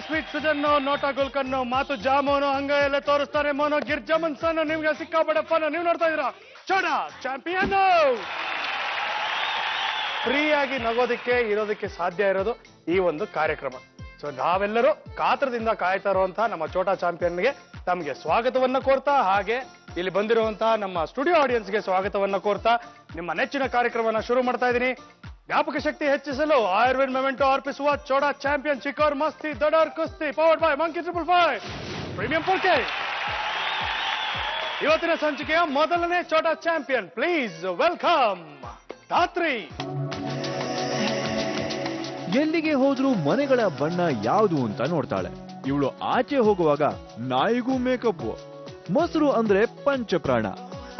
Sweet ಸುಜನ್ನು ನೋಟ ಗುಲ್ಕನ್ನು ಮಾತು ಜಾಮೂನು ಹಂಗ ಎಲ್ಲ ತೋರಿಸ್ತಾರೆ ಮೋನು ಗಿರ್ಜಮನ್ ಸನ್ನು ನಿಮ್ಗೆ ಸಿಕ್ಕಾಪಡಪ್ಪನ ನೀವು ನೋಡ್ತಾ ಇದ್ದೀರಾ ಚೋಟ ಚಾಂಪಿಯನ್. ಫ್ರೀಯಾಗಿ ನಗೋದಕ್ಕೆ ಇರೋದಕ್ಕೆ ಸಾಧ್ಯ ಇರೋದು ಈ ಒಂದು ಕಾರ್ಯಕ್ರಮ. ಸೊ ನಾವೆಲ್ಲರೂ ಕಾತ್ರದಿಂದ ಕಾಯ್ತಾ ಇರುವಂತಹ ನಮ್ಮ ಚೋಟಾ ಚಾಂಪಿಯನ್ಗೆ ತಮಗೆ ಸ್ವಾಗತವನ್ನ ಕೋರ್ತಾ, ಹಾಗೆ ಇಲ್ಲಿ ಬಂದಿರುವಂತಹ ನಮ್ಮ ಸ್ಟುಡಿಯೋ ಆಡಿಯನ್ಸ್ಗೆ ಸ್ವಾಗತವನ್ನ ಕೋರ್ತಾ ನಿಮ್ಮ ನೆಚ್ಚಿನ ಕಾರ್ಯಕ್ರಮನ ಶುರು ಮಾಡ್ತಾ ಇದ್ದೀನಿ. ಜ್ಞಾಪಕ ಶಕ್ತಿ ಹೆಚ್ಚಿಸಲು ಆಯುರ್ವೇದ ಮೊಮೆಂಟೋ ಅರ್ಪಿಸುವ ಚೋಟಾ ಚಾಂಪಿಯನ್ ಚಿಕೋರ್ ಮಸ್ತಿ ದಡಾರ್ ಕುಸ್ತಿ ಪವರ್ಡ್ ಬೈ ಮಂಕಿ 555 ಪ್ರೀಮಿಯಂ ಪೊರ್ಕೆ. ಇವತ್ತಿನ ಸಂಚಿಕೆಯ ಮೊದಲನೇ ಚೋಟಾ ಚಾಂಪಿಯನ್, ಪ್ಲೀಸ್ ವೆಲ್ಕಮ್ ಧಾತ್ರಿ. ಎಲ್ಲಿಗೆ ಹೋದ್ರೂ ಮನೆಗಳ ಬಣ್ಣ ಯಾವುದು ಅಂತ ನೋಡ್ತಾಳೆ. ಇವಳು ಆಚೆ ಹೋಗುವಾಗ ನಾಯಿಗೂ ಮೇಕಪ್. ಮೊಸರು ಅಂದ್ರೆ ಪಂಚಪ್ರಾಣ.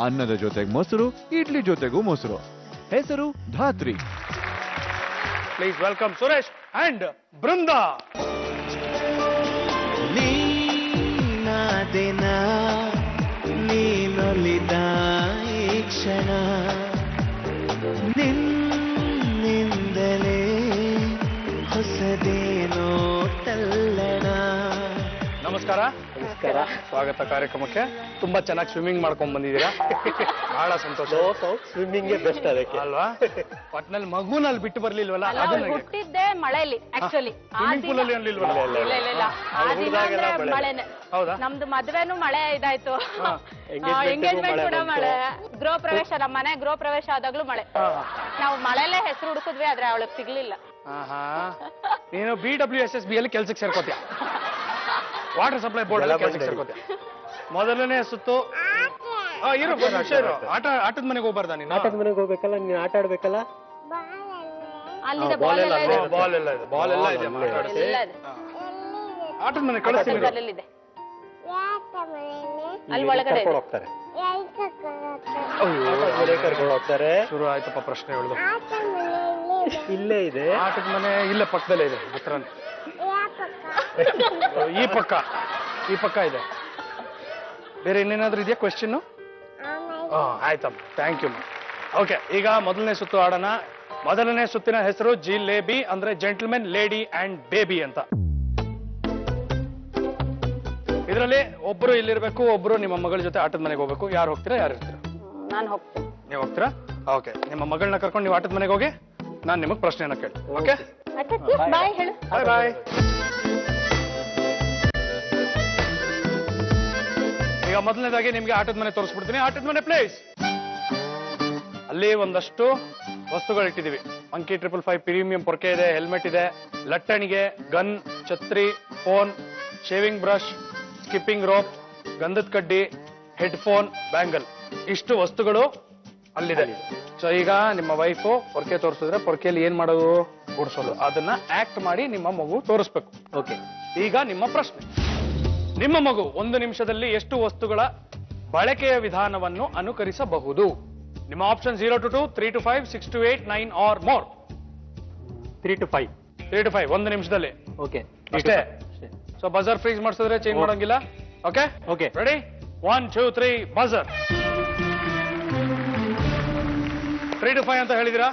ಅನ್ನದ ಜೊತೆಗೆ ಮೊಸರು, ಇಡ್ಲಿ ಜೊತೆಗೂ ಮೊಸರು. ಹೆಸರು Dhatri. Please welcome Suresh and Brinda. ನೀನೊಲಿದ ಈ ಕ್ಷಣ ನಿನ್ನಿಂದಲೇ ಹೊಸದೇನೋ ತಲ್ಲಣ. ನಮಸ್ಕಾರ. ನಮಸ್ಕಾರ. ಸ್ವಾಗತ ಕಾರ್ಯಕ್ರಮಕ್ಕೆ. ತುಂಬಾ ಚೆನ್ನಾಗಿ ಸ್ವಿಮ್ಮಿಂಗ್ ಮಾಡ್ಕೊಂಡ್ ಬಂದಿದ್ದೀರಾ, ಬಹಳ ಸಂತೋಷ. ಸ್ವಿಮ್ಮಿಂಗ್ ಬೆಸ್ಟ್ ಅದಕ್ಕೆ ಅಲ್ವಾ? ಒಟ್ನಲ್ಲಿ ಮಗುನಲ್ಲಿ ಬಿಟ್ಟು ಬರ್ಲಿಲ್ವಲ್ಲ, ಹುಟ್ಟಿದ್ದೆ ಮಳೆಯಲ್ಲಿ. ಆಕ್ಚುಲಿ ಸ್ವಿಮ್ಮಿಂಗ್ ಪೂಲ್ ಅಲ್ಲಿ ಅನ್ಲಿಲ್ವಲ್ಲ? ಮಳೆನೆ. ಹೌದಾ? ನಮ್ದು ಮದ್ವೆನೂ ಮಳೆ ಇದಾಯ್ತು, ಎಂಗೇಜ್ಮೆಂಟ್ ಕೂಡ ಮಳೆ, ಗೃಹ ಪ್ರವೇಶ, ನಮ್ಮ ಮನೆ ಗೃಹ ಪ್ರವೇಶ ಆದಾಗ್ಲೂ ಮಳೆ. ನಾವು ಮಳೆಯಲ್ಲೇ ಹೆಸರು ಹುಡುಕಿದ್ವಿ, ಆದ್ರೆ ಅವಳಿಗೆ ಸಿಗ್ಲಿಲ್ಲ. ನೀನು BWSSB ಅಲ್ಲಿ ಕೆಲ್ಸಕ್ಕೆ ಸೇರ್ಕೋತೀಯ, ವಾಟರ್ ಸಪ್ಲೈ ಬೋರ್ಡ್ ಅಲ್ಲಿ ಕೆಲ್ಸಕ್ಕೆ ಸೇರ್ಕೋತೀಯ. ಮೊದಲನೇ ಸುತ್ತು ಇರು ಆಟದ ಮನೆಗೆ ಹೋಗ್ಬಾರ್ದ ನೀನು? ಆಟದ ಮನೆಗೆ ಹೋಗ್ಬೇಕಲ್ಲ, ನೀನು ಆಟ ಆಡ್ಬೇಕಲ್ಲ. ಅಲ್ಲಿದೆ ಬಾಲ್ ಎಲ್ಲ ಇದೆ. ಬಾಲ್ ಎಲ್ಲ ಇದೆ, ಬಾಲ್ ಎಲ್ಲ ಇದೆ. ಆಟದ ಮನೆ ಕಳಿಸ್ತೀನಿ. ಅಲ್ಲಿ ಒಳಗಡೆ ಹೋಗ್ತಾರೆ, ಕರ್ಕೊಂಡು ಹೋಗ್ತಾರೆ. ಶುರು ಆಯ್ತಪ್ಪ ಪ್ರಶ್ನೆ ಹೇಳುದು. ಇಲ್ಲೇ ಇದೆ ಆಟದ ಮನೆ, ಇಲ್ಲೇ ಪಕ್ಕದಲ್ಲೇ ಇದೆ, ಹತ್ರನೇ. ಈ ಪಕ್ಕ ಇದೆ. ಬೇರೆ ಇನ್ನೇನಾದ್ರೂ ಇದೆಯಾ ಕ್ವೆಶ್ಚನ್? ಆಯ್ತಮ್ಮ, ಥ್ಯಾಂಕ್ ಯು. ಓಕೆ, ಈಗ ಮೊದಲನೇ ಸುತ್ತು ಆಡೋಣ. ಮೊದಲನೇ ಸುತ್ತಿನ ಹೆಸರು ಜಿಲೇಬಿ, ಅಂದ್ರೆ ಜೆಂಟಲ್ಮೆನ್, ಲೇಡಿ ಅಂಡ್ ಬೇಬಿ ಅಂತ. ಇದರಲ್ಲಿ ಒಬ್ರು ಇಲ್ಲಿರ್ಬೇಕು, ಒಬ್ರು ನಿಮ್ಮ ಮಗಳ ಜೊತೆ ಆಟದ ಮನೆಗೆ ಹೋಗ್ಬೇಕು. ಯಾರು ಹೋಗ್ತೀರಾ, ಯಾರು ಇರ್ತೀರಾ? ನಾನು ಹೋಗ್ತೀನಿ. ನೀವು ಹೋಗ್ತೀರಾ? ಓಕೆ, ನಿಮ್ಮ ಮಗಳನ್ನ ಕರ್ಕೊಂಡು ನೀವು ಆಟದ ಮನೆಗೆ ಹೋಗಿ, ನಾನು ನಿಮಗೆ ಪ್ರಶ್ನೆಯನ್ನ ಕೇಳಿ. ಓಕೆ, ಬಾಯ್ ಹೇಳು. ಬಾಯ್ ಬಾಯ್. ಈಗ ಮೊದಲನೇದಾಗಿ ನಿಮ್ಗೆ ಆಟದ ಮನೆ ತೋರಿಸ್ಬಿಡ್ತೀನಿ. ಆಟದ ಮನೆ ಪ್ಲೇಸ್. ಅಲ್ಲಿ ಒಂದಷ್ಟು ವಸ್ತುಗಳು ಇಟ್ಟಿದೀವಿ. ಮಂಕಿ 555 ಪ್ರೀಮಿಯಂ ಪೊರ್ಕೆ ಇದೆ, ಹೆಲ್ಮೆಟ್ ಇದೆ, ಲಟ್ಟಣಿಗೆ, ಗನ್, ಛತ್ರಿ, phone, shaving brush, skipping rope, ಗಂಧದ ಕಡ್ಡಿ, ಹೆಡ್ಫೋನ್, ಬ್ಯಾಂಗಲ್, ಇಷ್ಟು ವಸ್ತುಗಳು ಅಲ್ಲಿದೆ. ಸೊ ಈಗ ನಿಮ್ಮ ವೈಫು ಪೊರ್ಕೆ ತೋರಿಸಿದ್ರೆ ಪೊರ್ಕೆಯಲ್ಲಿ ಏನ್ ಮಾಡೋದು? ಗುಡಿಸೋದು. ಅದನ್ನ ಆಕ್ಟ್ ಮಾಡಿ ನಿಮ್ಮ ಮಗು ತೋರಿಸ್ಬೇಕು. ಓಕೆ, ಈಗ ನಿಮ್ಮ ಪ್ರಶ್ನೆ. ನಿಮ್ಮ ಮಗು 1 ನಿಮಿಷದಲ್ಲಿ ಎಷ್ಟು ವಸ್ತುಗಳ ಬಳಕೆಯ ವಿಧಾನವನ್ನು ಅನುಕರಿಸಬಹುದು? ನಿಮ್ಮ option 0 to 2, 3 to 5, 6 to 8, 9 R more. 3 to 5. 3 to 5 1 ನಿಮಿಷದಲ್ಲಿ. ಓಕೆ, ಅಷ್ಟೇ. ಸೊ ಬಜರ್ ಫ್ರೀಸ್ ಮಾಡಿಸಿದ್ರೆ ಚೇಂಜ್ ಮಾಡೋಂಗಿಲ್ಲ. Okay okay, ready? 1 2 3 buzzer. 3 to 5 ಅಂತ ಹೇಳಿದಿರಾ?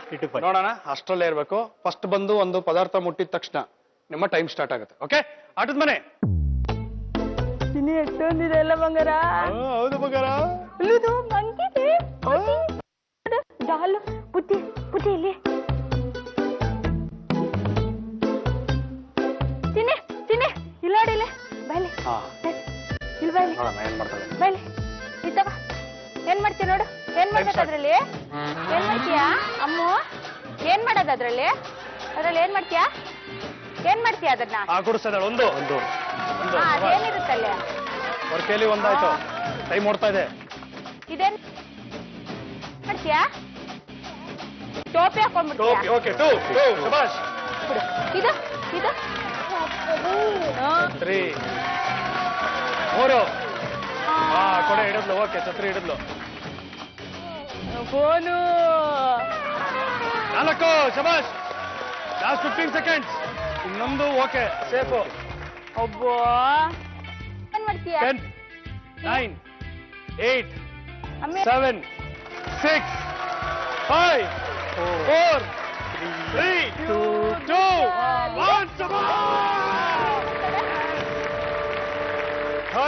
ನೋಡೋಣ, ಅಷ್ಟರಲ್ಲೇ ಇರಬೇಕು. ಫಸ್ಟ್ ಬಂದು ಒಂದು ಪದಾರ್ಥ ಮುಟ್ಟಿದ ತಕ್ಷಣ ನಿಮ್ಮ ಟೈಮ್ ಸ್ಟಾರ್ಟ್ ಆಗುತ್ತೆ. ಓಕೆ, ಆಟದ ಮನೆ. ಎಷ್ಟೊಂದಿದೆ ಎಲ್ಲ ಬಂಗಾರ. ಹೌದು ಬಂಗಾರ. ಡಾಲ್ ಪುಟ್ಟಿ ಪುಟ್ಟಿ ಇಲ್ಲಿ ತಿನ್ನಿ ತಿನ್ನಿ, ಇಲ್ಲಾಡಿಲ್ಲ ಬೈಲಿ ಇಲ್ಲಿ ಬೈಲಿ ಬೈಲಿ ಇತ್ತವ. ಏನ್ ಮಾಡ್ತೀಯ ನೋಡು, ಏನ್ ಮಾಡ್ಬೇಕು ಅದ್ರಲ್ಲಿ? ಏನ್ ಮಾಡ್ತೀಯಾ ಅಮ್ಮು? ಏನ್ ಮಾಡೋದು ಅದ್ರಲ್ಲಿ? ಏನ್ ಮಾಡ್ತೀಯಾ? ಏನ್ ಮಾಡ್ತೀಯ ಅದನ್ನ? ಗುಡಿಸೋದಾಳ ಒಂದು ಅದೇನಿರುತ್ತಲ್ಲ ಪೊರ್ಕೆಯಲ್ಲಿ ಒಂದಾಯ್ತು. ಟೈಮ್ ಓಡ್ತಾ ಇದೆ. ಇದೇನ್ ಮಾಡ್ತೀಯಾ? ಟೋಪಿ ಹಾಕೊಂಡ್ಬಿಡ್ತೀಯ? ಓಕೆ, 2 ಶಬಾಷ್. ಇದು ಇದು 3 4 ಕೊಡೆ ಹಿಡಿದ್ಲು. ಓಕೆ, ಛತ್ರಿ ಹಿಡಿದ್ಲು. ಫೋನು 4 ಶಬಾಷ್. Last 15 seconds. ಇನ್ನೊಂದು. Okay, safe. ಒಬ್ಬ ಏನ್ ಮಾಡ್ತೀಯ? 10 9 8 7 6 5 4 3 2 1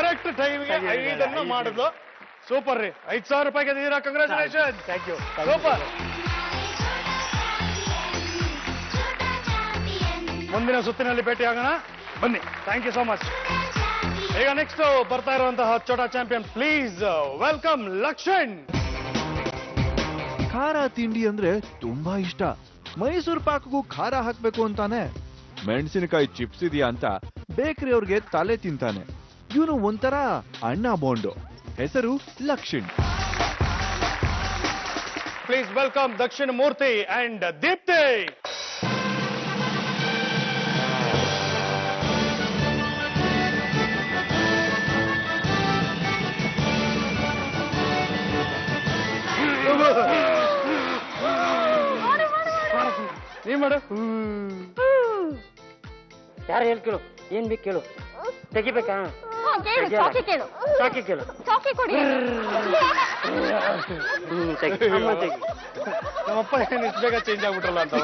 ಕರೆಕ್ಟ್ ಟೈಮ್ಗೆ 5 ಮಾಡಿದ್ಲು. ಸೂಪರ್ ರೀ. 5,000 ರೂಪಾಯಿ ಗೆದ್ದಿದ್ದೀರಾ. ಕಂಗ್ರಾಚುಲೇಷನ್. Thank you. ಸೂಪರ್. ಮುಂದಿನ ಸುತ್ತಿನಲ್ಲಿ ಭೇಟಿಯಾಗೋಣ. ಬನ್ನಿ. Thank you so much. ಈಗ ನೆಕ್ಸ್ಟ್ ಬರ್ತಾ ಇರುವಂತಹ ಚೋಟಾ ಚಾಂಪಿಯನ್, ಪ್ಲೀಸ್ ವೆಲ್ಕಮ್ ಲಕ್ಷಣ್. ಖಾರ ತಿಂಡಿ ಅಂದ್ರೆ ತುಂಬಾ ಇಷ್ಟ. ಮೈಸೂರು ಪಾಕಗೂ ಖಾರ ಹಾಕ್ಬೇಕು ಅಂತಾನೆ ಮೆಣಸಿನಕಾಯಿ ಚಿಪ್ಸ್ ಇದೆಯಾ ಅಂತ ಬೇಕರಿ ಅವ್ರಿಗೆ ತಲೆ ತಿಂತಾನೆ. ಇವನು ಒಂಥರ ಅಣ್ಣ ಬೋಂಡು. ಹೆಸರು ಲಕ್ಷಣ್. Please welcome Dakshina Murthy and Deepti. ನೀವ್ ಮಾಡು. ಯಾರು ಹೇಳಿ ಕೇಳು, ಏನ್ ಬೇಕು ಕೇಳು. ತೆಗಿಬೇಕಾ? ಕೇಳು, ಚಾಕಿ ಕೇಳು. ಚಾಕಿ ಕೇಳು. ಚಾಕಿ ಕೊಡಿ. ತೆಗಿ. ಅಮ್ಮ ತೆಗಿ. ನಮ್ಮಪ್ಪ ಏನು ಇಷ್ಟು ಬೇಗ ಚೇಂಜ್ ಆಗ್ಬಿಟ್ರಲ್ಲ ಅಂತ.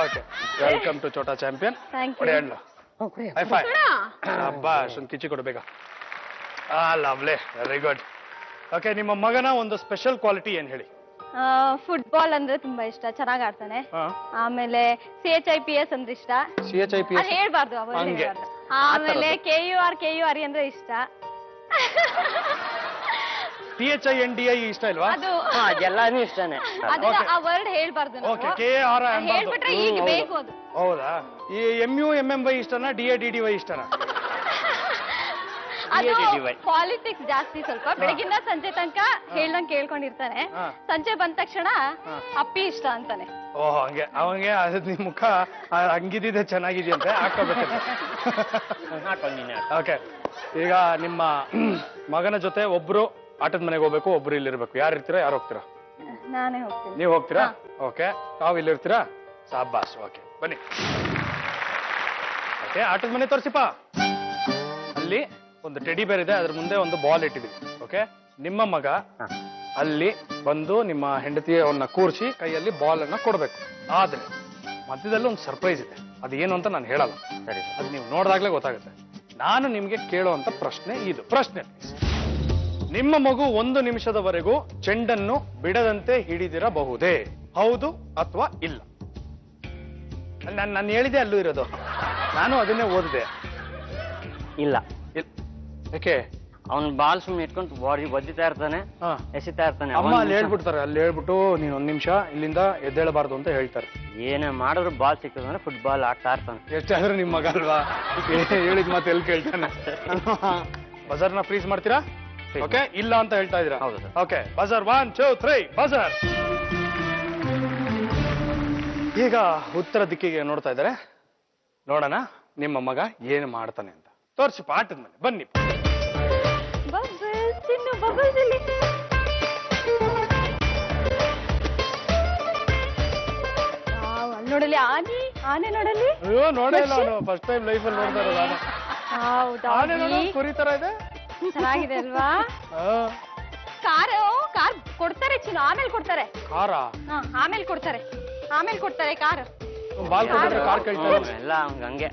Okay, welcome to Chota champion. Thank you. ಕೊಡಿ ಹಣ್ಣು. Hi fi. ಅಬ್ಬಾ, ಅಷ್ಟೊಂದು ಕಿಚ್ಚಿ ಕೊಡು ಬೇಗ. Lovely, very good. ಓಕೆ, ನಿಮ್ಮ ಮಗನ ಒಂದು ಸ್ಪೆಷಲ್ ಕ್ವಾಲಿಟಿ ಏನ್ ಹೇಳಿ. ಫುಟ್ಬಾಲ್ ಅಂದ್ರೆ ತುಂಬಾ ಇಷ್ಟ, ಚೆನ್ನಾಗ್ ಆಡ್ತಾನೆ. ಆಮೇಲೆ CHIPS ಅಂದ್ರೆ ಇಷ್ಟ. CHIPS ಅದ್ ಹೇಳ್ಬಾರ್ದು, ಅವಾಗ ಹಂಗೆ. ಹೇಳ್ಬಾರ್ದು. ಆಮೇಲೆ KUR ಅಂದ್ರೆ ಇಷ್ಟ. PHINDI ಇಷ್ಟ ಇಲ್ವಾ? ಅದು ಎಲ್ಲಾನು ಇಷ್ಟನೇ. ಅದು ಆ ವರ್ಡ್ ಹೇಳ್ಬಾರ್ದು ನಾವು. ಓಕೆ, KR ಹೇಳ್ಬಿಟ್ರೆ ಈಗ ಬೇಕು ಅದು. ಹೌದಾ? ಈ MU MMY ಇಷ್ಟನಾ, DADDY ಇಷ್ಟನಾ? ಅದು ಪಾಲಿಟಿಕ್ಸ್ ಜಾಸ್ತಿ ಸ್ವಲ್ಪ. ಬೆಳಗಿಂದ ಸಂಜೆ ತನಕ ಹೇಳ್ದಂಗ್ ಕೇಳ್ಕೊಂಡಿರ್ತಾನೆ. ಸಂಜೆ ಬಂದ ತಕ್ಷಣ ಅಪ್ಪಿ ಇಷ್ಟ ಅಂತಾನೆ. ಓಹ್, ಹಂಗೆ ಅವಂಗೆ ಅದು ನಿಮ್ ಮುಖ ಹಂಗಿದ್ದಿದೆ ಚೆನ್ನಾಗಿದೆಯಂತೆ ಹಾಕೋಬೇಕಂತೆ. ಓಕೆ, ಈಗ ನಿಮ್ಮ ಮಗನ ಜೊತೆ ಒಬ್ರು ಆಟದ ಮನೆಗೆ ಹೋಗ್ಬೇಕು, ಒಬ್ರು ಇಲ್ಲಿರ್ಬೇಕು. ಯಾರು ಇರ್ತೀರಾ, ಯಾರು ಹೋಗ್ತೀರಾ? ನಾನೇ ಹೋಗ್ತೀನಿ. ನೀವು ಹೋಗ್ತೀರಾ? ಓಕೆ, ತಾವು ಇಲ್ಲಿರ್ತೀರಾ? ಸಾಬಾಸ್. ಓಕೆ, ಬನ್ನಿ. ಓಕೆ, ಆಟದ ಮನೆ ತೋರಿಸಿಪ್ಪ. ಅಲ್ಲಿ ಒಂದು ಟೆಡಿ ಬೇರ್ ಇದೆ, ಅದ್ರ ಮುಂದೆ ಒಂದು ಬಾಲ್ ಇಟ್ಟಿದ್ದೀವಿ. ಓಕೆ, ನಿಮ್ಮ ಮಗ ಅಲ್ಲಿ ಬಂದು ನಿಮ್ಮ ಹೆಂಡತಿಯವನ್ನ ಕೂರಿಸಿ ಕೈಯಲ್ಲಿ ಬಾಲ್ ಅನ್ನ ಕೊಡ್ಬೇಕು. ಆದ್ರೆ ಮಧ್ಯದಲ್ಲಿ ಒಂದು ಸರ್ಪ್ರೈಸ್ ಇದೆ. ಅದೇನು ಅಂತ ನಾನು ಹೇಳಲ್ಲ. ಸರಿ, ಅದು ನೀವು ನೋಡಿದಾಗ್ಲೇ ಗೊತ್ತಾಗುತ್ತೆ. ನಾನು ನಿಮ್ಗೆ ಕೇಳುವಂತ ಪ್ರಶ್ನೆ ಇದು. ಪ್ರಶ್ನೆ, ನಿಮ್ಮ ಮಗು 1 ನಿಮಿಷದವರೆಗೂ ಚೆಂಡನ್ನು ಬಿಡದಂತೆ ಹಿಡಿದಿರಬಹುದೇ? ಹೌದು ಅಥವಾ ಇಲ್ಲ? ನಾನು ಹೇಳಿದೆ ಅಲ್ಲೂ ಇರೋದು. ನಾನು ಅದನ್ನೇ ಓದಿದೆ. ಇಲ್ಲ. ಯಾಕೆ? ಅವ್ನ್ ಬಾಲ್ ಸುಮ್ಮನೆ ಇಟ್ಕೊಂಡು ಬಾಡಿ ಒದ್ದಿತಾ ಇರ್ತಾನೆ, ಎಸಿತಾ ಇರ್ತಾನೆ. ಅಮ್ಮ ಅಲ್ಲಿ ಹೇಳ್ಬಿಡ್ತಾರೆ, ಅಲ್ಲಿ ಹೇಳ್ಬಿಟ್ಟು ನೀನ್ 1 ನಿಮಿಷ ಇಲ್ಲಿಂದ ಎದ್ದೇಳಬಾರ್ದು ಅಂತ ಹೇಳ್ತಾರೆ. ಏನೇ ಮಾಡಿದ್ರು ಬಾಲ್ ಸಿಕ್ಕಿದ್ರೆ ಫುಟ್ಬಾಲ್ ಆಡ್ತಾ ಇರ್ತಾನೆ. ಎಷ್ಟಾದ್ರೂ ನಿಮ್ ಮಗ ಅಲ್ವಾ, ಹೇಳಿದ್ ಮಾತು ಎಲ್ಲಿ ಕೇಳ್ತಾನೆ. ಬಜಾರ್ನ ಫ್ರೀಸ್ ಮಾಡ್ತೀರಾ? ಓಕೆ, ಇಲ್ಲ ಅಂತ ಹೇಳ್ತಾ ಇದೀರಾ? ಹೌದು ಸರ್. ಓಕೆ, ಬಜಾರ್ 1 2 3 ಬಜಾರ್. ಈಗ ಉತ್ತರ ದಿಕ್ಕಿಗೆ ನೋಡ್ತಾ ಇದ್ದಾರೆ. ನೋಡೋಣ ನಿಮ್ಮ ಮಗ ಏನು ಮಾಡ್ತಾನೆ ಅಂತ. ತೋರಿಸಿಪ್ಪ ಆಟದ ಮನೆ, ಬನ್ನಿ. ಬಬಲ್ಸ್, ಇನ್ನು ಬಬಲ್ಸ್ ಇಲ್ಲಿ. ಅಲ್ಲಿ ನೋಡಲಿ ಆನೆ ನೋಡಲಿ. ಅಯ್ಯೋ, ನೋಡೇ ಇಲ್ಲ ಅವನು. ಫಸ್ಟ್ ಟೈಮ್ ಲೈಫಲ್ಲಿ ನೋಡ್ತಾ ಇರೋದು ಆನೆ. ಹೌದಾ? ಆನೆ ನೋಡು, ಕುರಿ ತರ ಇದೆ. ಚೆನ್ನಾಗಿದೆ ಅಲ್ವಾ? ಕಾರ್ ಕೊಡ್ತಾರೆ ಚಿನ್ನು, ಆಮೇಲೆ ಕೊಡ್ತಾರೆ. ಕಾರ ಆಮೇಲೆ ಕೊಡ್ತಾರೆ ಕಾರ್. ಬಾಲ್ ಕೊಟ್ಟಿದ್ರೆ ಕಾರ್ ಕೇಳ್ತಾರೆ ಎಲ್ಲ ಹಂಗೆ.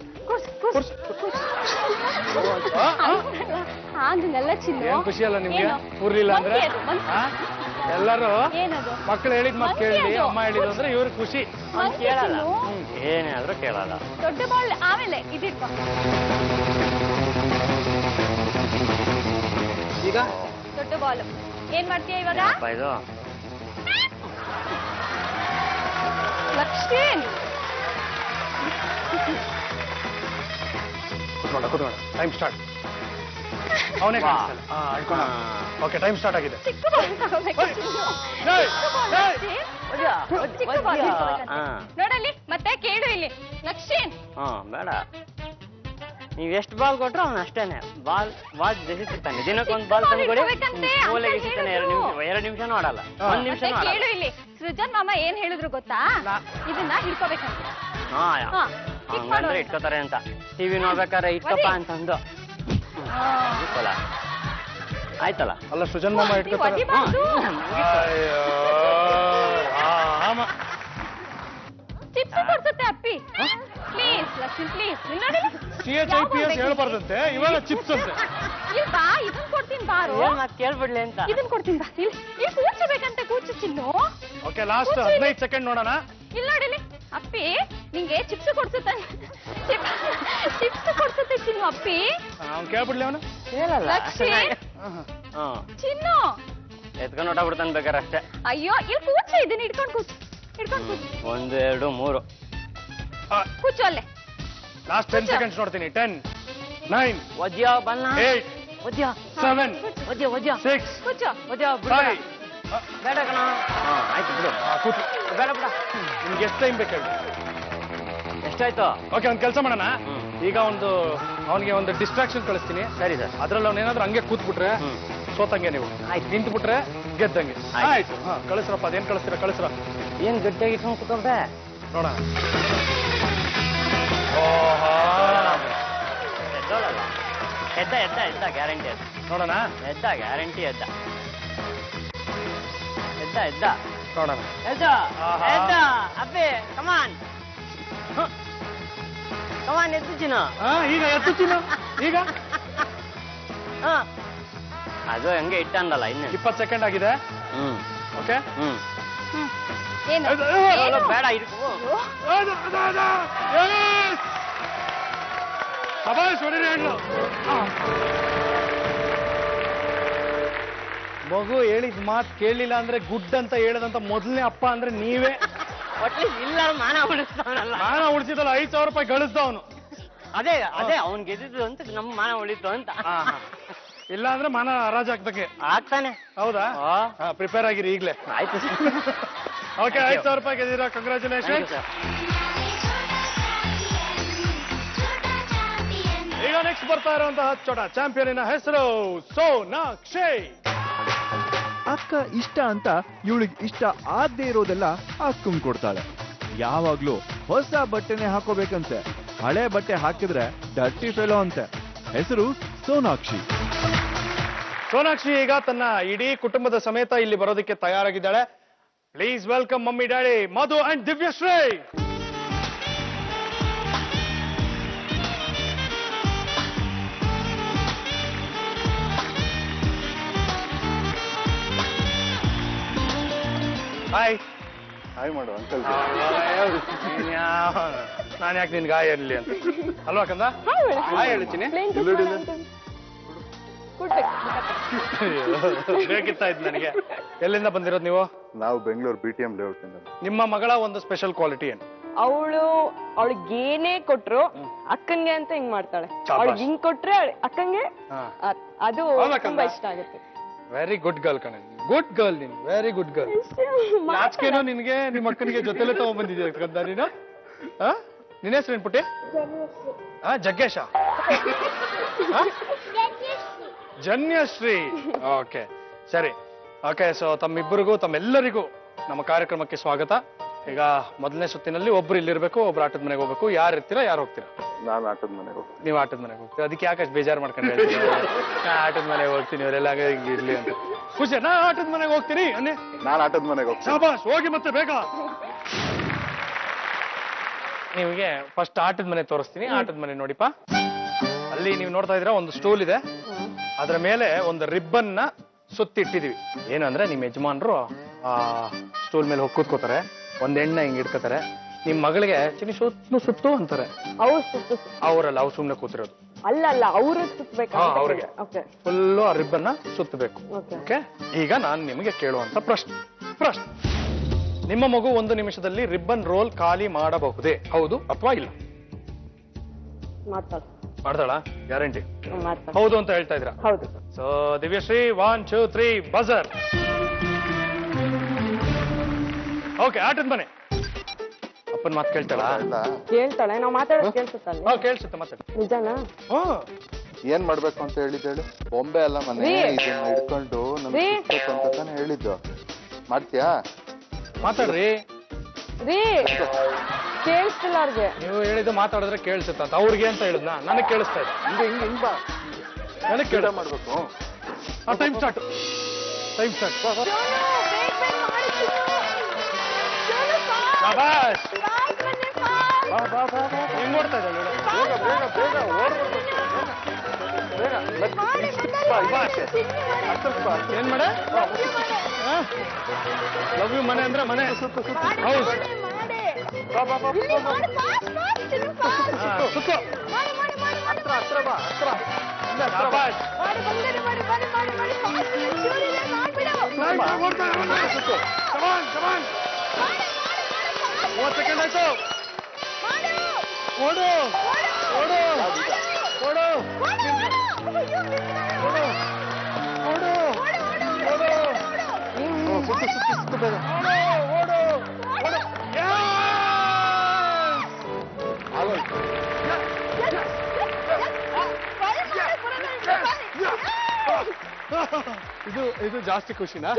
ಹಂಗೆಲ್ಲ ಚಿನ್ನು. ಏನ್ ಖುಷಿ ಅಲ್ಲ ನಿಮ್ಗೆ? ಊರ್ಲಿಲ್ಲ ಅಂದ್ರೆ ಎಲ್ಲರೂ ಮಕ್ಳು ಹೇಳಿದ್ ಮಾತು ಕೇಳಿ, ಅಮ್ಮ ಹೇಳಿದ್ರು ಅಂದ್ರೆ ಇವ್ರ ಖುಷಿ. ಕೇಳಲ್ಲ, ಏನೇ ಆದ್ರೂ ಕೇಳಲ್ಲ. ದೊಡ್ಡ ಬಾಲ್ ಆಮೇಲೆ ಇದಿಟ್ಟ. ಈಗ ದೊಡ್ಡ ಬಾಲ್ ಏನ್ ಮಾಡ್ತೀಯ ಇವಾಗ? ಇದು ಲಕ್ಷ್ಮೀನ್, ಕೂತ್ಕೊಂಡ ಟೈಮ್ ಸ್ಟಾರ್ಟ್. ಅವನೇ ಓಕೆ, ಟೈಮ್ ಸ್ಟಾರ್ಟ್ ಆಗಿದೆ. ಚಿಕ್ಕ ಬಾಲ್ ತಗೋಬೇಕು ಚಿನ್ನು. ಚಿಕ್ಕ ಬಾಲ್ ನೋಡಲ್ಲಿ. ಮತ್ತೆ ಕೇಳು ಇಲ್ಲಿ ಲಕ್ಷ್ಮೀನ್. ಬೇಡ, ನೀವ್ ಎಷ್ಟು ಬಾಲ್ ಕೊಟ್ರು ಅವ್ನು ಅಷ್ಟೇನೆ. ಬಾಲ್ ಜಸಿರ್ತಾನೆ. ದಿನಕ್ಕೊಂದು ಬಾಲ್ ತಂದ್ಕೊಡಿ, ಮೂಲೆಗೆ ಸಿಗ್ತಾನೆ. 2 ನಿಮಿಷನೂ ಆಡಲ್ಲ, 1 ನಿಮಿಷ. ಕೇಳು ಇಲ್ಲಿ, ಸೃಜನ್ ಮಾಮ ಏನ್ ಹೇಳಿದ್ರು ಗೊತ್ತಾ? ಇದನ್ನ ಹಿಡ್ಕೋಬೇಕಂತ. ಹಂಗಂದ್ರೆ ಇಟ್ಕೋತಾರೆ ಅಂತ. ಟಿವಿ ನೋಡ್ಬೇಕಾದ್ರೆ ಇಟ್ಕಪ್ಪ ಅಂತಂದು. ಆಯ್ತಲ್ಲ? ಅಲ್ಲ, ಸೃಜನ್ ಮಾಮ ಇಟ್ಕೋತಾರೆ. ಟಿಪ್ಸ್ ಕೊಡ್ಸುತ್ತೆ ಅಪ್ಪಿ. Please Lakshmi, please. CHIPS ಹೇಳ್ಬಾರ್ದಂತೆ, ಇವಾಗ ಚಿಪ್ಸ್ ಅಂತೆ. ಇಲ್ಲಿ ಬಾ, ಇದನ್ ಕೊಡ್ತೀನಿ ಬಾರು. ಏನ್ ಮಾತ್ ಕೇಳ್ಬಿಡ್ಲಿ ಅಂತ. ಇದನ್ ಕೊಡ್ತೀನಿ ಬಾ. ಇಲ್ಲಿ ಕೂರ್ಚಬೇಕಂತೆ, ಕೂರ್ಚು ಚಿನ್ನು. ಓಕೆ, ಲಾಸ್ಟ್ 15 ಸೆಕೆಂಡ್ ನೋಡೋಣ. ಇಲ್ಲಿ ನೋಡಿಲಿ ಅಪ್ಪಿ, ನಿಂಗೆ ಚಿಪ್ಸ್ ಕೊಡ್ಸುತ್ತೆ. ಚಿಪ್ಸ್ ಕೊಡ್ಸುತ್ತೆ ಚಿನ್ನು ಅಪ್ಪಿ. ಅವ್ನು ಕೇಳ್ಬಿಡ್ಲಿ ಅವನು. ಹೇಳಲ್ಲ. ಲಕ್ಷಿ. ಹ್ಮ್ ಚಿನ್ನು ಎತ್ಕೊಂಡು ಹೊಟ್ಟಾಗ್ಬಿಡ್ತಾನೆ ಬೇಕಾರೆ ಅಷ್ಟೇ. ಅಯ್ಯೋ, ಇಲ್ಲಿ ಕೂರ್ಚು, ಇದನ್ನ ಹಿಡ್ಕೊಂಡು ಕೂರ್ಚು. 1 2 3 ಕೂರ್ಚು ಅಲ್ಲೇ. ಲಾಸ್ಟ್ 10 ಸೆಕೆಂಡ್ಸ್ ನೋಡ್ತೀನಿ. 10 9 ವಜ್ಯ ಬನ್ನ 8 ವಜ್ಯ 7 ವಜ್ಯ 6 ಕೂರ್ಚು. ವಜ್ಯ ಬಿಡ 5 ಬೇಡ ಕಣ. ಆಯ್ತು ಬಿಡು. ಕೂತು. ಬೇಡ ಬಿಡ. ನಿಮ್ಗೆ ಎಷ್ಟು ಟೈಮ್ ಬೇಕು ಹೇಳಿ? ಎಷ್ಟಾಯ್ತು? ಓಕೆ, ಒಂದು ಕೆಲಸ ಮಾಡೋಣ. ಈಗ ಅವನಿಗೆ ಒಂದು ಡಿಸ್ಟ್ರಾಕ್ಷನ್ ಕಳಿಸ್ತೀನಿ. ಸರಿ ಸರ್. ಅದ್ರಲ್ಲಿ ಅವನೇನಾದ್ರೂ ಹಂಗೆ ಕೂತ್ಬಿಟ್ರೆ ಸೋತಂಗೆ, ನೀವು ಆಯ್ತು. ನಿಂತ್ಬಿಟ್ರೆ ಗೆದ್ದಂಗೆ. ಆಯ್ತು. ಆಯ್ತು. ಹಾ, ಕಳಿಸ್ರಪ್ಪ. ಅದೇನ್ ಕಳಿಸ್ತೀರಾ ಕಳಿಸ್ರ. ಏನ್ ಗಟ್ಟಿಯಾಗಿ ಇಟ್ಕೊಂಡು ಕೂತ್ಕೊಂಡೆ? ನೋಡೋಣ. ಓಹೋ, ಎದ್ದೋಳಲ್ಲ. ಎದ್ದ ಗ್ಯಾರಂಟಿ ಎದ್ದ. ನೋಡೋಣ ಗ್ಯಾರಂಟಿ ಎದ್ದ. ನೋಡೋಣ. ಆಹಾ. ಅಪ್ಪೆ ಕಮಾನ್ ಎದ್ದು ಚಿನ್ನ. ಈಗ ಎತ್ತುತ್ತೀನ ಈಗ. ಅದು ಹಂಗೆ ಇಟ್ಟಂದಲ್ಲ ಇನ್ನು. 20 ಸೆಕೆಂಡ್ ಆಗಿದೆ. ಓಕೆ. ಏನು? ಬೇಡ ಇಟ್ಕೋ. ಸಭಾಷ್ ಹೊಡಿರಿ ಹೆಣ್ಣು. ಮಗು ಹೇಳಿದ ಮಾತು ಕೇಳಲಿಲ್ಲ ಅಂದ್ರೆ ಗುಡ್ ಅಂತ ಹೇಳದಂತ ಮೊದಲನೇ ಅಪ್ಪ ಅಂದ್ರೆ ನೀವೇ. ಒಟ್ಲಿ ಇಲ್ಲಾರ ಮಾನ ಉಳಿಸ್ತಾವನಲ್ಲ. ಮಾನ ಉಳಿಸಿದಲ್ಲ, 5,000 ರೂಪಾಯಿ ಗಳಿಸ್ದ ಅವನು. ಅದೇ ಅವ್ನ್ ಗೆದ್ದಿದ್ದು ಅಂತ ನಮ್ಮ ಮಾನ ಉಳಿತು ಅಂತ. ಇಲ್ಲ ಅಂದ್ರೆ ಮಾನ ಹರಾಜ್ ಆಗ್ತಕ್ಕೆ ಆಗ್ತಾನೆ. ಹೌದಾ? ಪ್ರಿಪೇರ್ ಆಗಿರಿ ಈಗ್ಲೇ. ಆಯ್ತು ಸರ್. ಓಕೆ, 5,000 ರೂಪಾಯಿ ಗೆದ್ದಿರೋ. ಕಂಗ್ರ್ಯಾಚುಲೇಷನ್. ಈಗ ನೆಕ್ಸ್ಟ್ ಬರ್ತಾ ಇರುವಂತಹ ಚೋಟ ಚಾಂಪಿಯನ್ ಹೆಸರು ಸೋನಾಕ್ಷಿ. ಅಕ್ಕ ಇಷ್ಟ ಅಂತ ಇವಳಿಗೆ ಇಷ್ಟ ಆಗದೆ ಇರೋದೆಲ್ಲ ಅಕ್ಕಂಗ್ ಕೊಡ್ತಾಳೆ. ಯಾವಾಗ್ಲೂ ಹೊಸ ಬಟ್ಟೆನೆ ಹಾಕೋಬೇಕಂತೆ. ಹಳೆ ಬಟ್ಟೆ ಹಾಕಿದ್ರೆ ಡರ್ಟಿ ಫೆಲೋ ಅಂತೆ. ಹೆಸರು ಸೋನಾಕ್ಷಿ. ಸೋನಾಕ್ಷಿ ಈಗ ತನ್ನ ಇಡೀ ಕುಟುಂಬದ ಸಮೇತ ಇಲ್ಲಿ ಬರೋದಕ್ಕೆ ತಯಾರಾಗಿದ್ದಾಳೆ. Please welcome mummy daddy Madhu and Divyashree. Hi. Hi ಮಾಡು ಅಂಕಲ್. ನಾನು ಯಾಕೆ ನಿನ್ಗೆ ಹಾಯ್ ಇರಲಿ ಅಂತ ಅಲ್ವಾ ಕಂದ? ಹಾಯ್ ಹೇಳ್ತೀನಿ. ಬೇಕಿತ್ತಾ ಇದ್ ನನಗೆ. ಎಲ್ಲಿಂದ ಬಂದಿರೋದು ನೀವು? ನಾವು ಬೆಂಗಳೂರು BTM ಲೇಔಟ್ ಇಂದ. ನಿಮ್ಮ ಮಗಳ ಒಂದು ಸ್ಪೆಷಲ್ ಕ್ವಾಲಿಟಿ ಏನು? ಅವಳಿಗೇನೇ ಕೊಟ್ರು ಅಕ್ಕನ್ಗೆ ಅಂತ ಹಿಂಗ್ ಮಾಡ್ತಾಳೆ. ಶಾಬಾಷ್. ಅವಳಿಗೆ ಹಿಂಗ್ ಕೊಟ್ರೆ ಅಕ್ಕಂಗೆ ಹಾ. ಅದು ಹೌದಾ ಕಂದ? ತುಂಬಾ ಇಷ್ಟ ಆಗುತ್ತೆ. ವೆರಿ ಗುಡ್ ಗರ್ಲ್ ಕಣ. ಗುಡ್ ಗರ್ಲ್ ನೀನು. Very good girl. ನಾಚಿಕೆನೋ ನಿನ್ಗೆ ನಿಮ್ಮ ಅಕ್ಕನಿಗೆ ಜೊತೆಲೆ ತಗೊಂಡ್ಬಂದಿದ್ಯಾ ಕಂದ ನೀನು? ನಿನ್ನ ಹೆಸರು ಏನ್ ಪುಟ್ಟಿ? ಜಗ್ಗೇಶ. ಜನ್ಯಶ್ರೀ. ಓಕೆ, ಸರಿ. ಓಕೆ, ಸೊ ತಮ್ಮಿಬ್ಬರಿಗೂ ತಮ್ಮೆಲ್ಲರಿಗೂ ನಮ್ಮ ಕಾರ್ಯಕ್ರಮಕ್ಕೆ ಸ್ವಾಗತ. ಈಗ ಮೊದಲನೇ ಸುತ್ತಿನಲ್ಲಿ ಒಬ್ರು ಇಲ್ಲಿರ್ಬೇಕು, ಒಬ್ರು ಆಟದ ಮನೆಗೆ ಹೋಗ್ಬೇಕು. ಯಾರು ಇರ್ತೀರಾ, ಯಾರು ಹೋಗ್ತೀರಾ? ನಾನು ಆಟದ ಮನೆಗೆ ಹೋಗ್ತೀನಿ. ನೀವು ಆಟದ ಮನೆಗೆ ಹೋಗ್ತೀರಾ. ಅದಕ್ಕೆ ಯಾಕಷ್ಟು ಬೇಜಾರು ಮಾಡ್ಕೊಂಡು ಆಟದ ಮನೆಗೆ ಹೋಗ್ತೀನಿ ಇವರೆಲ್ಲ ಹಿಂಗೆ ಇರ್ಲಿ ಅಂತ. ಖುಷಿ, ನಾ ಆಟದ ಮನೆಗೆ ಹೋಗ್ತೀನಿ ಅನ್ನೇ. ನಾನು ಆಟದ ಮನೆಗೆ ಹೋಗ್ತೀನಿ. ಶಾಬಾಷ್, ಹೋಗಿ ಮತ್ತೆ ಬೇಗ. ನಿಮಗೆ ಫಸ್ಟ್ ಆಟದ ಮನೆ ತೋರಿಸ್ತೀನಿ. ಆಟದ ಮನೆ ನೋಡಿಪ್ಪ. ಅಲ್ಲಿ ನೀವು ನೋಡ್ತಾ ಇದ್ದೀರಾ, ಒಂದು ಸ್ಟೂಲ್ ಇದೆ. ಅದರ ಮೇಲೆ ಒಂದು ರಿಬ್ಬನ್ ನ ಸುತ್ತಿಟ್ಟಿದೀವಿ. ಏನು ಅಂದ್ರೆ ನಿಮ್ಮ ಯಜಮಾನ್ರು ಆ ಸ್ಟೂಲ್ ಮೇಲೆ ಹೋಗಿ ಕೂತ್ಕೋತಾರೆ. ಒಂದ್ ಎಣ್ಣೆ ಹಿಂಗ್ ಇಡ್ಕೋತಾರೆ. ನಿಮ್ ಮಗಳಿಗೆ ಚಿನಿ ಸುತ್ತು ಅಂತಾರೆ. ಅವರಲ್ಲ, ಅವ್ರು ಸುಮ್ನೆ ಕೂತಿರೋದು. ಅಲ್ಲ ಅವ್ರಿಗೆ ಸುತ್ತಬೇಕು. ಅವ್ರಿಗೆ ಫುಲ್ಲು ಆ ರಿಬ್ಬನ್ ನ ಸುತ್ತಬೇಕು. ಓಕೆ, ಈಗ ನಾನು ನಿಮಗೆ ಕೇಳುವಂತ ಪ್ರಶ್ನೆ. ನಿಮ್ಮ ಮಗು 1 ನಿಮಿಷದಲ್ಲಿ ರಿಬ್ಬನ್ ರೋಲ್ ಖಾಲಿ ಮಾಡಬಹುದೇ? ಹೌದು ಅಥವಾ ಇಲ್ಲ? ಮಾಡ್ತಾಳ? ಗ್ಯಾರಂಟಿ? ಹೌದು ಅಂತ ಹೇಳ್ತಾ ಇದ್ರ? ಹೌದು. So Divyashree, 1 2 3 buzzer. ಓಕೆ, ಆಟದ ಮನೆ. ಅಪ್ಪನ ಮಾತು ಕೇಳ್ತಾಳಾ? ಕೇಳ್ತಾಳೆ. ನಾವು ಮಾತಾಡೋದು ಕೇಳಿಸುತ್ತಲ್ಲ. ಕೇಳಿಸುತ್ತೆ. ಮಾತಾಡಿ. ನಿಜನಾ? ಏನ್ ಮಾಡ್ಬೇಕು ಅಂತ ಹೇಳಿದ್ದೇಳು? ಬೊಂಬೆ ಅಲ್ಲ ಮನೆ, ಇದನ್ನ ಹಿಡ್ಕೊಂಡು ನಮ್ಗೆ ಅಂತ ತಾನೇ ಹೇಳಿದ್ದು. ಮಾಡ್ತೀಯಾ? ಮಾತಾಡ್ರಿ. ರೀ ಕೇಳಿಸ್ತಿಲ್ಲ ಅವ್ರಿಗೆ. ನೀವು ಹೇಳಿದ್ದು ಮಾತಾಡಿದ್ರೆ ಕೇಳಿಸುತ್ತ ಅಂತ. ಅವ್ರಿಗೆ ಅಂತ ಹೇಳಿದ್ನ? ನನಗೆ ಕೇಳಿಸ್ತಾ ಇದೆ. ಹಿಂಗ್ ಬಾ. ನನಗೆ ಕೇಳ ಮಾಡ್ಬೇಕು. Time start. ಶಾಬಾಷ್. ಬಾ ಬಾ ಬಾ ಬಾ ಹೆಂಗ್ ನೋಡ್ತಾ ಇದ್ದಾಳೆ ಇವಳು? ಬೇಗ ಬೇಗ ಬೇಗ ಓಡ್ಬೇಕು ಬೇಗ ಏನ್ ಮಾಡ ಲವ್ ಯು ಮನೆ ಅಂದ್ರೆ ಮನೆ ಹೌಸ್ ಬಾ ಬಾ ಬಾ ಸುತ್ತು ಹತ್ರ ಬಾ ಹತ್ರ ಶಾಬಾಷ್. ಸುತ್ತು Come on, come on. 30 second ಆಯ್ತು. ಓಡು ಓಡು ಓಡು ಓಡು ಸುತ್ತು ಸುತ್ತು ಸುತ್ತು ಬೇಗ ಓಡು ಓಡು. ಆಗೋಯ್ತು ಇದು ಜಾಸ್ತಿ ಖುಷಿನಾ?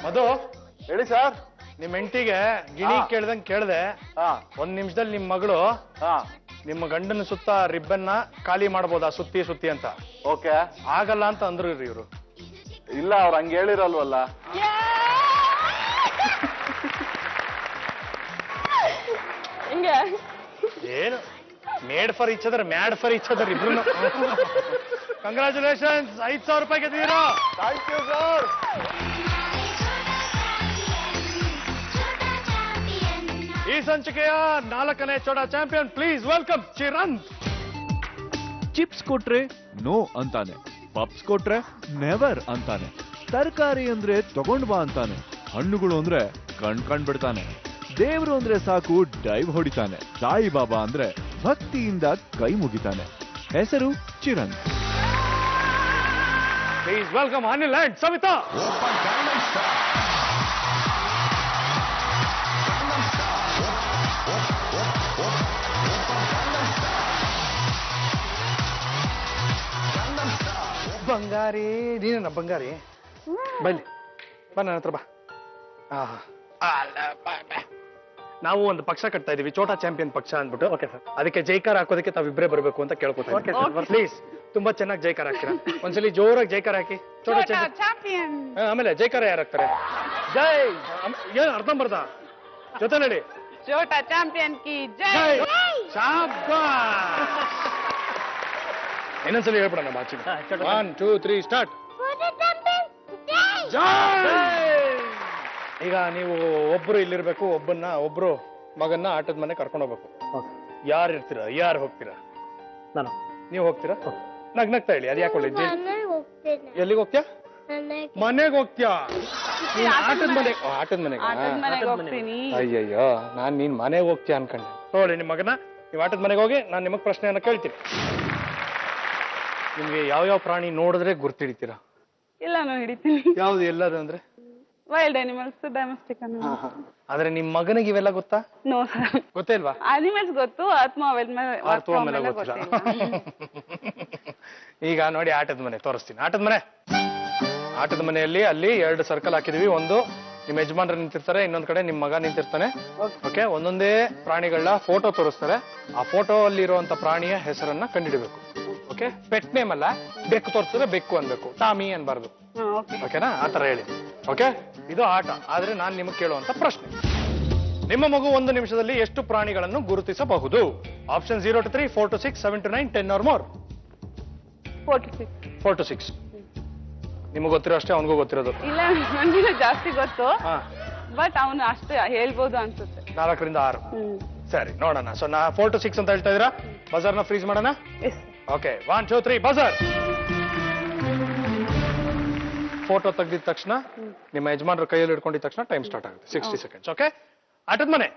ಮಧು, ಹೇಳಿ ಸರ್. ನಿಮ್ ಹೆಂಡತಿಗೆ ಗಿಣಿ ಕೇಳ್ದಂಗ್ ಕೇಳ್ದೆ. ಹಾ 1 ನಿಮಿಷದಲ್ಲಿ ನಿಮ್ ಮಗಳು ಹಾ ನಿಮ್ಮ ಗಂಡನ ಸುತ್ತ ರಿಬ್ಬನ್ನ ಖಾಲಿ ಮಾಡ್ಬೋದಾ ಸುತ್ತಿ ಸುತ್ತಿ ಅಂತ? ಓಕೆ. ಆಗಲ್ಲ ಅಂತ ಅಂದ್ರು ಇವ್ರು. ಇಲ್ಲ ಅವ್ರು ಹಂಗೆ ಹೇಳಿರಲ್ವಲ್ಲ. ಹಿಂಗೆ ಏನು made for each other mad for each other ಇಬ್ರು. ಕಂಗ್ರಾಚುಲೇಷನ್ಸ್, 5,000 ರೂಪಾಯಿ ಗೆದ್ದಿದ್ದೀರಾ. Thank you sir. ಈ ಸಂಚಿಕೆಯ 4ನೇ ಚೋಟ champion, please welcome Chiranth. Chips ಕೊಟ್ರೆ ನೋ ಅಂತಾನೆ, ಪಪ್ಸ್ ಕೊಟ್ರೆ ನೆವರ್ ಅಂತಾನೆ, ತರಕಾರಿ ಅಂದ್ರೆ ತಗೊಂಡ್ ಬಾ ಅಂತಾನೆ, ಹಣ್ಣುಗಳು ಅಂದ್ರೆ ಕಣ್ ಬಿಡ್ತಾನೆ, ದೇವ್ರು ಅಂದ್ರೆ ಸಾಕು ಡೈವ್ ಹೊಡಿತಾನೆ, ಸಾಯಿ ಬಾಬಾ ಅಂದ್ರೆ ಭಕ್ತಿಯಿಂದ ಕೈ ಮುಗಿತಾನೆ. ಹೆಸರು Chiranth. Please welcome Anil and Savita. ಬಂಗಾರಿ, ನೀನೇನ ಬಂಗಾರಿ? ಬನ್ನಿ ಬಾ ನನ್ನ ಹತ್ರ ಬಾ. ನಾವು ಒಂದು ಪಕ್ಷ ಕಟ್ತಾ ಇದೀವಿ, ಚೋಟಾ ಚಾಂಪಿಯನ್ ಪಕ್ಷ ಅಂದ್ಬಿಟ್ಟು. Okay sir. ಅದಕ್ಕೆ ಜೈಕಾರ ಹಾಕೋದಕ್ಕೆ ತಾವಿಬ್ರೇ ಬರಬೇಕು ಅಂತ ಕೇಳ್ಕೊತಾ. ಪ್ಲೀಸ್ ತುಂಬಾ ಚೆನ್ನಾಗಿ ಜೈಕಾರ ಹಾಕ್ತೀರಾ, ಒಂದ್ಸಲಿ ಜೋರಾಗಿ ಜೈಕಾರ ಹಾಕಿ. ಚೋಟಾ ಚಾಂಪಿಯನ್. ಆಮೇಲೆ ಜೈಕಾರ ಯಾರು ಹಾಕ್ತಾರೆ? ಜೈ. ಏನ್ ಅರ್ಧಂಬರ್ಧ ಜೊತೆ ನಡಿ. ಚೋಟಾ ಚಾಂಪಿಯನ್ ಕಿ ಜೈ. ಶಾಬಾಷ್. ಇನ್ನೊಂದ್ಸಲಿ ಹೇಳ್ಬಿಡೋಣ ಬಾಚಿ. 1 2 3 ಸ್ಟಾರ್ಟ್. ಈಗ ನೀವು ಒಬ್ರು ಇಲ್ಲಿರ್ಬೇಕು, ಒಬ್ರು ಮಗನ್ನ ಆಟದ ಮನೆ ಕರ್ಕೊಂಡು ಹೋಗ್ಬೇಕು. ಯಾರು ಇರ್ತೀರಾ, ಯಾರು ಹೋಗ್ತೀರಾ? ನಾನು. ನೀವು ಹೋಗ್ತೀರಾ? ನಗ್ನಗ್ತಾ ಹೇಳಿ, ಅದು ಯಾಕೆ ಒಳ್ಳೆ. ಎಲ್ಲಿಗೆ ಹೋಗ್ತೀಯಾ? ಮನೆಗೆ ಹೋಗ್ತೀಯಾ? ನೀನ್ ಆಟದ ಮನೆಗೆ ಮನೆಗೆ ಹೋಗ್ತೀನಿ. ಅಯ್ಯಯ್ಯೋ, ನೀನ್ ಮನೆಗೆ ಹೋಗ್ತೀಯಾ ಅನ್ಕೊಂಡೆ. ನೋಡಿ ನಿಮ್ ಮಗನ, ನೀವು ಆಟದ ಮನೆಗೆ ಹೋಗಿ ನಾನು ನಿಮಗ್ ಪ್ರಶ್ನೆಯನ್ನ ಕೇಳ್ತೀನಿ. ನಿಮ್ಗೆ ಯಾವ ಪ್ರಾಣಿ ನೋಡಿದ್ರೆ ಗುರ್ತಿಡಿತೀರಾ? ಎಲ್ಲಾನು ಹಿಡಿತೀನಿ. ಯಾವ್ದು ಎಲ್ಲದು ಅಂದ್ರೆ? ವೈಲ್ಡ್ ಅನಿಮಲ್ಸ್, ಡೊಮೆಸ್ಟಿಕ್ ಆದ್ರೆ ನಿಮ್ ಮಗನಿಗೆ ಇವೆಲ್ಲ ಗೊತ್ತಾ? No sir. ಗೊತ್ತೇ ಇಲ್ವಾ? ಅನಿಮಲ್ಸ್ ಗೊತ್ತು, ಆತ್ಮ ಮೇಲೆ ಗೊತ್ತಿಲ್ಲ. ಈಗ ನೋಡಿ ಆಟದ ಮನೆ ತೋರಿಸ್ತೀನಿ. ಆಟದ ಮನೆಯಲ್ಲಿ ಅಲ್ಲಿ 2 ಸರ್ಕಲ್ ಹಾಕಿದೀವಿ. ಒಂದು ನಿಮ್ ಯಜಮಾನ್ರು ನಿಂತಿರ್ತಾರೆ, ಇನ್ನೊಂದ್ ಕಡೆ ನಿಮ್ ಮಗ ನಿಂತಿರ್ತಾನೆ. ಓಕೆ, ಒಂದೊಂದೇ ಪ್ರಾಣಿಗಳನ್ನ ಫೋಟೋ ತೋರಿಸ್ತಾರೆ. ಆ ಫೋಟೋ ಅಲ್ಲಿ ಇರುವಂತ ಪ್ರಾಣಿಯ ಹೆಸರನ್ನ ಕಂಡುಹಿಡಬೇಕು. ಓಕೆ, ಪೆಟ್ ನೇಮ್ ಅಲ್ಲ. ಬೆಕ್ಕು ತೋರಿಸಿದ್ರೆ ಬೆಕ್ಕು ಅನ್ಬೇಕು, ಟಾಮಿ ಅನ್ಬಾರ್ದು. ಓಕೆನಾ? ಆತರ ಹೇಳಿ. ಓಕೆ, ಇದು ಆಟ. ಆದ್ರೆ ನಾನ್ ನಿಮಗೆ ಕೇಳುವಂತ ಪ್ರಶ್ನೆ, ನಿಮ್ಮ ಮಗು 1 ನಿಮಿಷದಲ್ಲಿ ಎಷ್ಟು ಪ್ರಾಣಿಗಳನ್ನು ಗುರುತಿಸಬಹುದು? Option 0 to 3, 4 to 6, 7 to 9, 10 or more. 4 to 6. ನಿಮಗೆ ಗೊತ್ತಿರೋ ಅಷ್ಟೇ ಅವನಿಗೂ ಗೊತ್ತಿರೋದು. ಇಲ್ಲ, ನನಗೆ ಜಾಸ್ತಿ ಗೊತ್ತು, ಬಟ್ ಅವನು ಅಷ್ಟೇ ಹೇಳ್ಬೋದು ಅನ್ಸುತ್ತೆ. 4 ರಿಂದ 6. ಸರಿ, ನೋಡೋಣ. ಸೊ 4 to 6 ಅಂತ ಹೇಳ್ತಾ ಇದೀರಾ? ಬಜಾರ್ನ ಫ್ರೀಸ್ ಮಾಡೋಣ. ಓಕೆ, 1 2 3 ಬಜಾರ್. ಫೋಟೋ ತೆಗೆದಿದ ತಕ್ಷಣ ನಿಮ್ಮ ಯಜಮಾನ್ರ ಕೈಯಲ್ಲಿ ಹಿಡ್ಕೊಂಡಿದ ತಕ್ಷಣ ಟೈಮ್ ಸ್ಟಾರ್ಟ್ ಆಗುತ್ತೆ. 60 ಸೆಕೆಂಡ್ಸ್. ಓಕೆ, ಆಟದ ಮನೆ.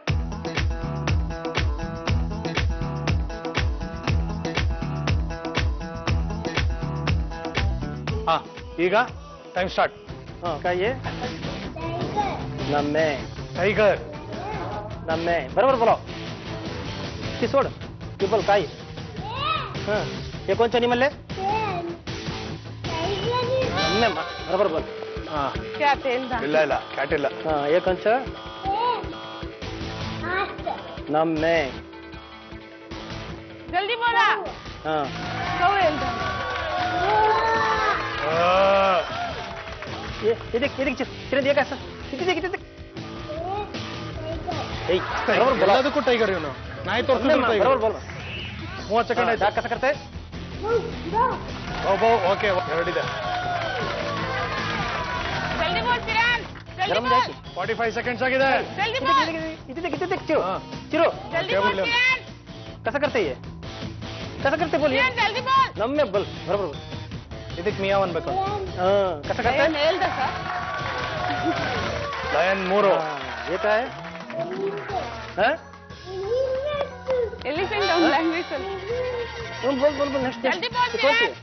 ಈಗ ಟೈಮ್ ಸ್ಟಾರ್ಟ್. ಕಾಯಿ ನಮ್ಮೆ ಟೈಗರ್. ನಮ್ಮೆ बरोबर बोलो. किसोड ट्रिपल काई. हाँ, ये कौन सा निमल है? नम्मे बरोबर बोल. हाँ, क्या तेल था? ಇಲ್ಲ ಕ್ಯಾಟ್ ಇಲ್ಲ. हाँ, ये कौन सा? नम्मे. जल्दी बोला. हाँ, कौ ಹೇಳ್ದ? ये देख चिरंद ये कैसा? देख ಎಲ್ಲದಕ್ಕೂ ಟೈಗರ್ ಇವನು. ನಾಯಿ ತೋರಿಸಿದ್ರು ಟೈಗರ್. 30 ಸೆಕೆಂಡ್ ಆಯ್ತು. ಕತೆ ಓಕೆ, ಎರಡಿದೆ. ಜಲ್ದಿ ಬೋಲ್ ಕಿರಣ್, ಜಲ್ದಿ ಬೋಲ್, 45 ಸೆಕೆಂಡ್ಸ್ ಆಗಿದೆ. ಜಲ್ದಿ ಬೋಲ್, ಜಲ್ದಿ ಬೋಲ್ ಕಿರಣ್, कैसा करते ये बोलिए ಕಿರಣ್ ಜಲ್ದಿ ಬೋಲ್. नम्मे बल बराबर ಇದಕ್ಕೆ ಮಿಯಾ ಅನ್ಬೇಕು. कैसा करते ಏನ್ ಹೇಳ್ದ ಸರ್? ಲಯನ್ 3. ये क्या है हैं ಎಲಿಫೆಂಟ್ ಅವ್ನ ಲ್ಯಾಂಗ್ವೇಜ್ ಅಲ್ಲಿ. बोल नेक्स्ट ಜಲ್ದಿ ಬೋಲ್ ಕಿರಣ್,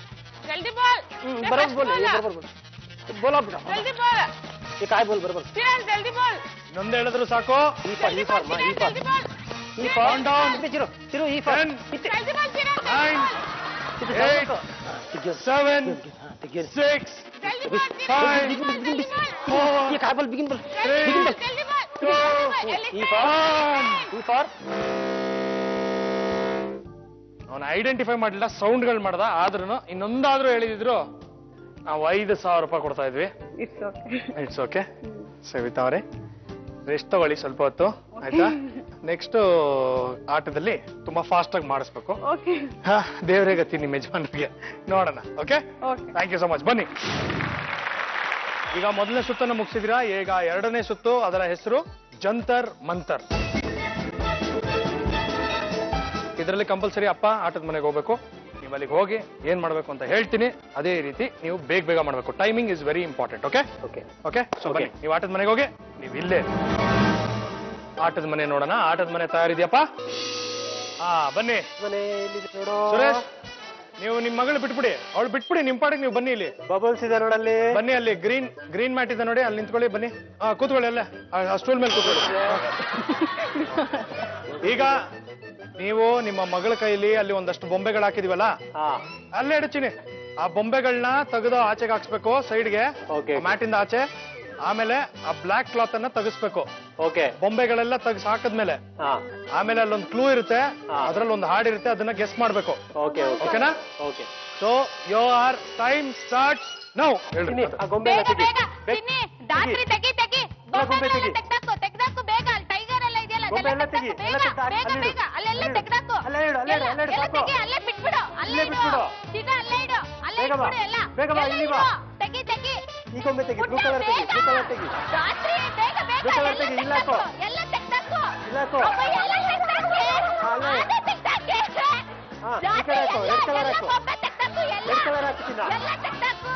ಜಲ್ದಿ ಬೋಲ್. बराबर बोल ये बराबर बोल बोला बेटा ಜಲ್ದಿ ಬೋಲ್ ये काय बोल बराबर ಕಿರಣ್, ಜಲ್ದಿ ಬೋಲ್. ಇನ್ನೊಂದು ಹೇಳಿದ್ರು ಸಾಕು. ಜಲ್ದಿ ಬೋಲ್ ಕಿರಣ್, ಜಲ್ದಿ ಬೋಲ್. Calm down. चिरो ई फॉर 10, ಜಲ್ದಿ ಬೋಲ್ ಕಿರಣ್, 9, 8, 7, 6, ಜಲ್ದಿ ಬೋಲ್ 5, ಕಿರಣ್, ಜಲ್ದಿ ಬೋಲ್. 4, ये काय बोल बिगिन बोल 3, ಜಲ್ದಿ ಬೋಲ್. 2, 1. ई फॉर ಅವನು ಐಡೆಂಟಿಫೈ ಮಾಡಲಿಲ್ಲ, ಸೌಂಡ್ಗಳು ಮಾಡ್ದ. ಆದ್ರೂ ಇನ್ನೊಂದಾದ್ರೂ ಹೇಳಿದ್ರು ನಾವು 5,000 ರೂಪಾಯಿ ಕೊಡ್ತಾ ಇದ್ವಿ. It's okay. It's okay. Savita ಅವರೇ, ರೆಸ್ಟ್ ತಗೊಳ್ಳಿ ಸ್ವಲ್ಪ ಹೊತ್ತು, ಆಯ್ತಾ? ನೆಕ್ಸ್ಟ್ ಆಟದಲ್ಲಿ ತುಂಬಾ ಫಾಸ್ಟ್ ಆಗಿ ಮಾಡಿಸ್ಬೇಕು. ಓಕೆ ದೇವರೇ ಗತಿ ನಿಮ್ಮ ಯಜಮಾನರಿಗೆ. ನೋಡೋಣ. Okay, okay. Thank you so much. ಬನ್ನಿ. ಈಗ ಮೊದಲನೇ ಸುತ್ತನ್ನು ಮುಗಿಸಿದಿರಾ. ಈಗ ಎರಡನೇ ಸುತ್ತು, ಅದರ ಹೆಸರು ಜಂತರ್ ಮಂತರ್. ಇದರಲ್ಲಿ ಕಂಪಲ್ಸರಿ ಅಪ್ಪ ಆಟದ ಮನೆಗೆ ಹೋಗ್ಬೇಕು. ನೀವು ಅಲ್ಲಿಗೆ ಹೋಗಿ ಏನ್ ಮಾಡ್ಬೇಕು ಅಂತ ಹೇಳ್ತೀನಿ, ಅದೇ ರೀತಿ ನೀವು ಬೇಗ ಮಾಡ್ಬೇಕು. Timing is very important. Okay okay okay. So ಬನ್ನಿ, ನೀವು ಆಟದ ಮನೆಗೆ ಹೋಗಿ. ನೀವು ಇಲ್ಲೇ ಆಟದ ಮನೆ ನೋಡೋಣ. ಆಟದ ಮನೆ ತಯಾರಿದೆಯಪ್ಪ? ಬನ್ನಿ. ಸುರೇಶ್, ನೀವು ನಿಮ್ ಮಗಳು ಬಿಟ್ಬಿಡಿ, ಅವಳು ಬಿಟ್ಬಿಡಿ, ನಿಮ್ ಪಾಡಿಗೆ ನೀವು ಬನ್ನಿ. ಇಲ್ಲಿ ಬಬಲ್ಸ್ ಇದೆ ನೋಡಲ್ಲಿ. ಬನ್ನಿ, ಅಲ್ಲಿ ಗ್ರೀನ್ ಮ್ಯಾಟ್ ಇದೆ ನೋಡಿ, ಅಲ್ಲಿ ನಿಂತ್ಕೊಳ್ಳಿ. ಬನ್ನಿ, ಕೂತ್ಕೊಳ್ಳಿ ಅಲ್ಲೇ, ಆ ಸ್ಟೂಲ್ ಮೇಲೆ ಕೂತ್ಕೊಳ್ಳಿ. ಈಗ ನೀವು ನಿಮ್ಮ ಮಗಳ ಕೈಲಿ ಅಲ್ಲಿ ಒಂದಷ್ಟು ಬೊಂಬೆಗಳು ಹಾಕಿದೀವಲ್ಲ, ಅಲ್ಲೇ ಇಡಚಿನಿ. ಆ ಬೊಂಬೆಗಳನ್ನ ತೆಗೆದು ಆಚೆಗೆ ಹಾಕ್ಸ್ಬೇಕು, ಸೈಡ್ಗೆ, ಮ್ಯಾಟಿಂದ ಆಚೆ. ಆಮೇಲೆ ಆ ಬ್ಲಾಕ್ ಕ್ಲಾತ್ ಅನ್ನ ತೆಗಿಸ್ಬೇಕು. ಓಕೆ. ಬೊಂಬೆಗಳೆಲ್ಲ ತೆಗೆಸ್ ಹಾಕದ್ಮೇಲೆ ಆಮೇಲೆ ಅಲ್ಲೊಂದು ಕ್ಲೂ ಇರುತ್ತೆ, ಅದ್ರಲ್ಲಿ ಒಂದು ಹಾಡಿರುತ್ತೆ, ಅದನ್ನ ಗೆಸ್ ಮಾಡ್ಬೇಕು. ಓಕೆ ಓಕೆನಾ? Okay. So your time starts now. ಹೇಳ್ರಿ. ಆ ಗೊಂಬೆ ಎಲ್ಲ ತೆಗಿ. ಚಿನ್ನಿ, ದಾತ್ರಿ ತೆಗಿ ತೆಗಿ. ಗೊಂಬೆ ತೆಗಿ. ತೆಗ್ದಾಕು ಬೇಗ. ಅಲ್ಲಿ ಟೈಗರ್ ಎಲ್ಲ ಇದೆಯಲ್ಲ, ಗೊಂಬೆ ಎಲ್ಲ ತೆಗಿ. ಎಲ್ಲ ತೆಗ್ದು ಬೇಗ ಅಲ್ಲೆಲ್ಲ ತೆಗ್ದಾಕು. ಅಲ್ಲೇ ಇಡು, ಅಲ್ಲೇ ಇಡು, ಅಲ್ಲೇ ಇಡು, ಎಲ್ಲ ಸಾಕು. ತೆಗಿ, ಅಲ್ಲೇ ಬಿಟ್ಬಿಡು. ಅಲ್ಲೇ ಇಡು. ಸೀದಾ ಅಲ್ಲೇ ಇಡು. ಅಲ್ಲೇ ಬೇಗ ಬಾ. ಇಟ್ಬಿಡು ಎಲ್ಲ. ಬೇಗ ಬಾ, ಎಲ್ಲ ಇಲ್ಲಿ ಇಡು. ಬಾ. ತೆಗಿ ತೆಗಿ. ಈ ಗೊಂಬೆ ತೆಗಿ, ಬ್ಲೂ ಕಲರ್ ತೆಗಿ, ಬ್ಲೂ ಕಲರ್ ತೆಗಿ. ದಾತ್ರಿ ಬೇಗ ಬೇಗ. ಬ್ಲೂ ಕಲರ್ ಎಲ್ಲ ತೆಗಿ, ಇಲ್ಲ ತೆಗ್ದಾಕು. ಹಾಕು. ಎಲ್ಲ ತೆಗ್ದಾಕು. ಇಲ್ಲ ಹಾಕು. ಅಪ್ಪ, ಎಲ್ಲ ತೆಗ್ದಾಕೆ. ಅಲ್ಲೇ. ಅದೇ ತೆಗ್ದಾಕೆ. ಈ ಕಡೆ ಹಾಕು, ರೆಡ್ ಕಲರ್ ಹಾಕು. ಗೊಂಬೆ ತೆಗ್ದಾಕು ಎಲ್ಲ. ರೆಡ್ ಕಲರ್ ಹಾಕ್ತೀನಿ. ಎಲ್ಲ ತೆಗ್ದಾಕು.